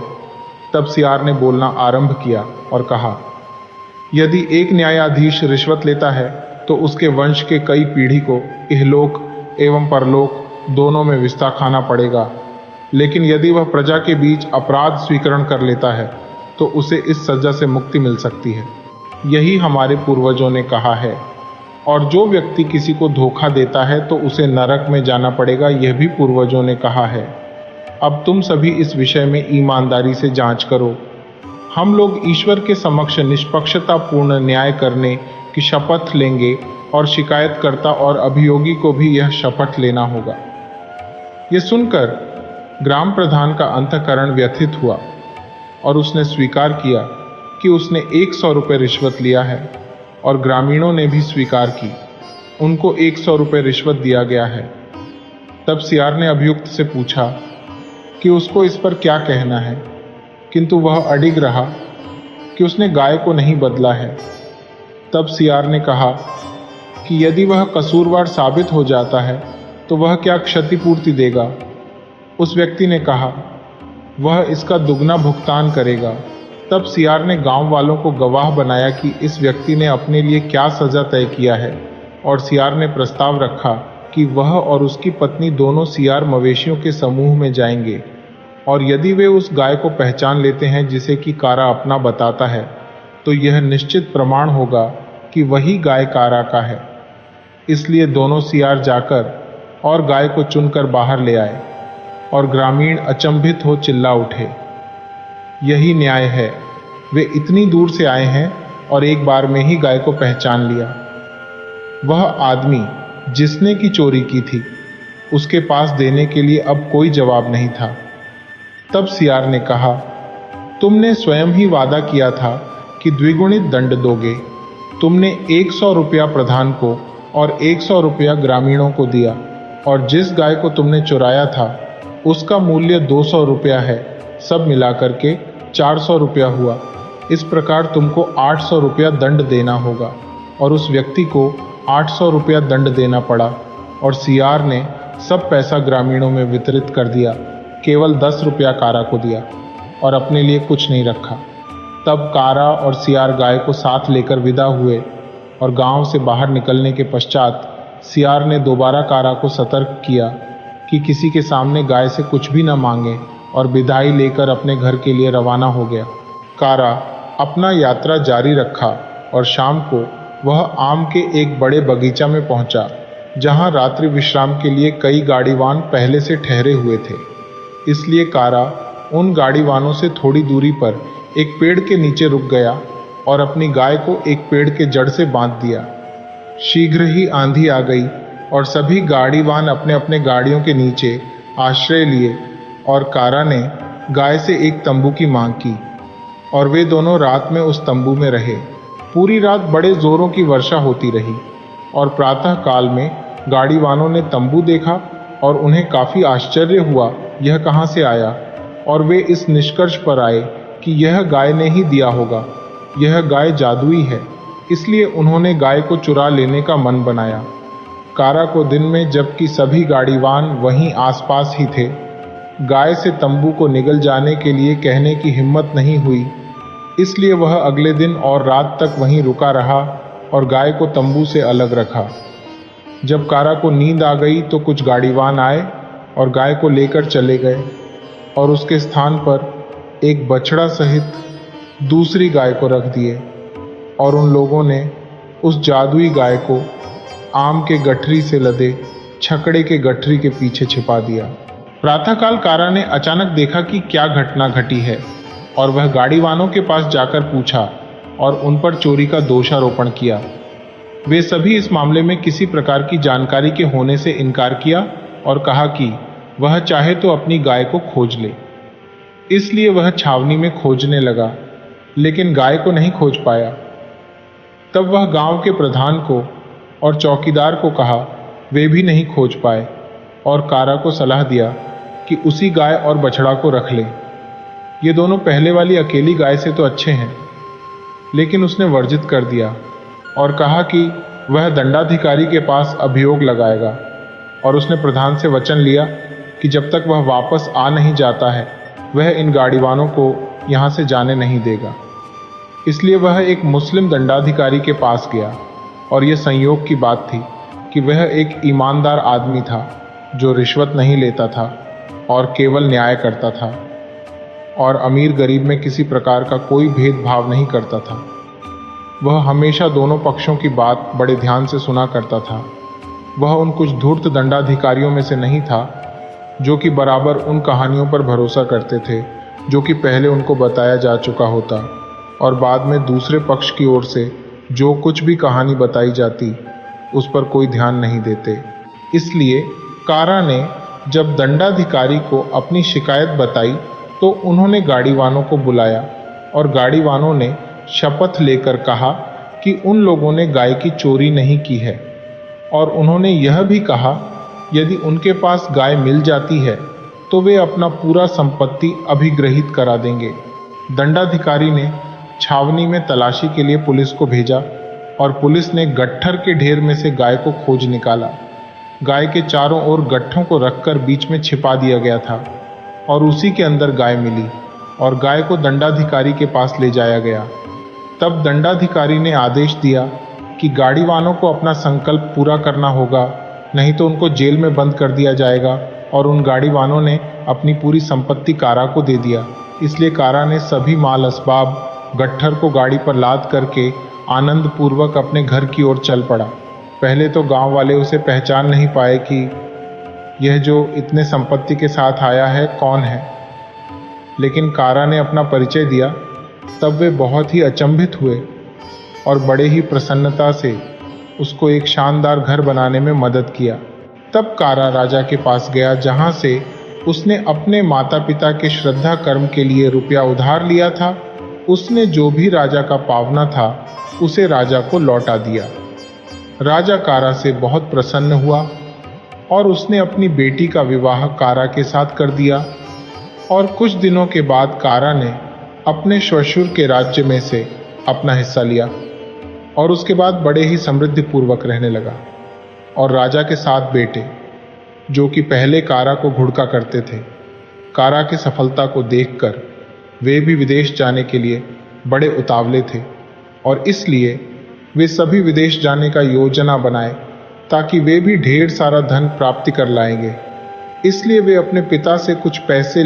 तब सियार ने बोलना आरंभ किया और कहा यदि एक न्यायाधीश रिश्वत लेता है तो उसके वंश के कई पीढ़ी को इहलोक एवं परलोक दोनों में विस्ता खाना पड़ेगा, लेकिन यदि वह प्रजा के बीच अपराध स्वीकरण कर लेता है तो उसे इस सजा से मुक्ति मिल सकती है। यही हमारे पूर्वजों ने कहा है, और जो व्यक्ति किसी को धोखा देता है तो उसे नरक में जाना पड़ेगा, यह भी पूर्वजों ने कहा है। अब तुम सभी इस विषय में ईमानदारी से जांच करो। हम लोग ईश्वर के समक्ष निष्पक्षतापूर्ण न्याय करने की शपथ लेंगे, और शिकायतकर्ता और अभियोगी को भी यह शपथ लेना होगा। यह सुनकर ग्राम प्रधान का अंतःकरण व्यथित हुआ और उसने स्वीकार किया कि उसने 100 रुपये रिश्वत लिया है, और ग्रामीणों ने भी स्वीकार की, उनको 100 रुपये रिश्वत दिया गया है। तब सियार ने अभियुक्त से पूछा कि उसको इस पर क्या कहना है, किंतु वह अडिग रहा कि उसने गाय को नहीं बदला है। तब सियार ने कहा कि यदि वह कसूरवार साबित हो जाता है तो वह क्या क्षतिपूर्ति देगा। उस व्यक्ति ने कहा वह इसका दुगना भुगतान करेगा। तब सियार ने गांव वालों को गवाह बनाया कि इस व्यक्ति ने अपने लिए क्या सजा तय किया है, और सियार ने प्रस्ताव रखा कि वह और उसकी पत्नी दोनों सियार मवेशियों के समूह में जाएंगे, और यदि वे उस गाय को पहचान लेते हैं जिसे कि कारा अपना बताता है तो यह निश्चित प्रमाण होगा कि वही गाय कारा का है। इसलिए दोनों सियार जाकर और गाय को चुनकर बाहर ले आए, और ग्रामीण अचंभित हो चिल्ला उठे यही न्याय है, वे इतनी दूर से आए हैं और एक बार में ही गाय को पहचान लिया। वह आदमी जिसने की चोरी की थी उसके पास देने के लिए अब कोई जवाब नहीं था। तब सियार ने कहा तुमने स्वयं ही वादा किया था कि द्विगुणित दंड दोगे। तुमने 100 रुपया प्रधान को और 100 रुपया ग्रामीणों को दिया, और जिस गाय को तुमने चुराया था उसका मूल्य 200 रुपया है, सब मिलाकर के 400 रुपया हुआ। इस प्रकार तुमको 800 रुपया दंड देना होगा। और उस व्यक्ति को 800 रुपया दंड देना पड़ा, और सियार ने सब पैसा ग्रामीणों में वितरित कर दिया, केवल 10 रुपया कारा को दिया और अपने लिए कुछ नहीं रखा। तब कारा और सियार गाय को साथ लेकर विदा हुए, और गांव से बाहर निकलने के पश्चात सियार ने दोबारा कारा को सतर्क किया कि किसी के सामने गाय से कुछ भी न मांगे, और विदाई लेकर अपने घर के लिए रवाना हो गया। कारा अपना यात्रा जारी रखा, और शाम को वह आम के एक बड़े बगीचा में पहुंचा, जहां रात्रि विश्राम के लिए कई गाड़ीवान पहले से ठहरे हुए थे। इसलिए कारा उन गाड़ीवानों से थोड़ी दूरी पर एक पेड़ के नीचे रुक गया और अपनी गाय को एक पेड़ के जड़ से बांध दिया। शीघ्र ही आंधी आ गई और सभी गाड़ीवान अपने अपने गाड़ियों के नीचे आश्रय लिए और कारा ने गाय से एक तंबू की मांग की और वे दोनों रात में उस तंबू में रहे। पूरी रात बड़े जोरों की वर्षा होती रही और प्रातः काल में गाड़ीवानों ने तंबू देखा और उन्हें काफी आश्चर्य हुआ यह कहां से आया, और वे इस निष्कर्ष पर आए कि यह गाय ने ही दिया होगा। यह गाय जादुई है, इसलिए उन्होंने गाय को चुरा लेने का मन बनाया। कारा को दिन में, जबकि सभी गाड़ीवान वहीं आसपास ही थे, गाय से तंबू को निगल जाने के लिए कहने की हिम्मत नहीं हुई, इसलिए वह अगले दिन और रात तक वहीं रुका रहा और गाय को तंबू से अलग रखा। जब कारा को नींद आ गई तो कुछ गाड़ीवान आए और गाय को लेकर चले गए और उसके स्थान पर एक बछड़ा सहित दूसरी गाय को रख दिए, और उन लोगों ने उस जादुई गाय को आम के गठरी से लदे छकड़े के गठरी के पीछे छिपा दिया। प्रातःकाल कारा ने अचानक देखा कि क्या घटना घटी है और वह गाड़ीवानों के पास जाकर पूछा और उन पर चोरी का दोषारोपण किया। वे सभी इस मामले में किसी प्रकार की जानकारी के होने से इनकार किया और कहा कि वह चाहे तो अपनी गाय को खोज ले। इसलिए वह छावनी में खोजने लगा, लेकिन गाय को नहीं खोज पाया। तब वह गांव के प्रधान को और चौकीदार को कहा, वे भी नहीं खोज पाए, और कारा को सलाह दिया कि उसी गाय और बछड़ा को रख ले। ये दोनों पहले वाली अकेली गाय से तो अच्छे हैं, लेकिन उसने वर्जित कर दिया और कहा कि वह दंडाधिकारी के पास अभियोग लगाएगा, और उसने प्रधान से वचन लिया कि जब तक वह वापस आ नहीं जाता है वह इन गाड़ीवानों को यहाँ से जाने नहीं देगा। इसलिए वह एक मुस्लिम दंडाधिकारी के पास गया, और यह संयोग की बात थी कि वह एक ईमानदार आदमी था जो रिश्वत नहीं लेता था और केवल न्याय करता था, और अमीर गरीब में किसी प्रकार का कोई भेदभाव नहीं करता था। वह हमेशा दोनों पक्षों की बात बड़े ध्यान से सुना करता था। वह उन कुछ धूर्त दंडाधिकारियों में से नहीं था जो कि बराबर उन कहानियों पर भरोसा करते थे जो कि पहले उनको बताया जा चुका होता, और बाद में दूसरे पक्ष की ओर से जो कुछ भी कहानी बताई जाती उस पर कोई ध्यान नहीं देते। इसलिए कारा ने जब दंडाधिकारी को अपनी शिकायत बताई तो उन्होंने गाड़ीवानों को बुलाया और गाड़ीवानों ने शपथ लेकर कहा कि उन लोगों ने गाय की चोरी नहीं की है, और उन्होंने यह भी कहा यदि उनके पास गाय मिल जाती है तो वे अपना पूरा संपत्ति अभिग्रहित करा देंगे। दंडाधिकारी ने छावनी में तलाशी के लिए पुलिस को भेजा और पुलिस ने गट्ठर के ढेर में से गाय को खोज निकाला। गाय के चारों ओर गट्ठों को रखकर बीच में छिपा दिया गया था और उसी के अंदर गाय मिली और गाय को दंडाधिकारी के पास ले जाया गया। तब दंडाधिकारी ने आदेश दिया कि गाड़ीवानों को अपना संकल्प पूरा करना होगा, नहीं तो उनको जेल में बंद कर दिया जाएगा, और उन गाड़ीवानों ने अपनी पूरी संपत्ति कारा को दे दिया। इसलिए कारा ने सभी माल असबाब गट्ठर को गाड़ी पर लाद करके आनंद पूर्वक अपने घर की ओर चल पड़ा। पहले तो गांव वाले उसे पहचान नहीं पाए कि यह जो इतने संपत्ति के साथ आया है कौन है, लेकिन कारा ने अपना परिचय दिया। तब वे बहुत ही अचंभित हुए और बड़े ही प्रसन्नता से उसको एक शानदार घर बनाने में मदद किया। तब कारा राजा के पास गया, जहां से उसने अपने माता पिता के श्रद्धा कर्म के लिए रुपया उधार लिया था। उसने जो भी राजा का पावना था उसे राजा को लौटा दिया। राजा कारा से बहुत प्रसन्न हुआ और उसने अपनी बेटी का विवाह कारा के साथ कर दिया, और कुछ दिनों के बाद कारा ने अपने श्वशुर के राज्य में से अपना हिस्सा लिया और उसके बाद बड़े ही समृद्धि पूर्वक रहने लगा। और राजा के 7 बेटे जो कि पहले कारा को घुड़का करते थे, कारा की सफलता को देखकर वे भी विदेश जाने के लिए बड़े उतावले थे, और इसलिए वे सभी विदेश जाने का योजना बनाए ताकि वे भी ढेर सारा धन प्राप्ति कर लाएंगे। इसलिए वे अपने पिता से कुछ पैसे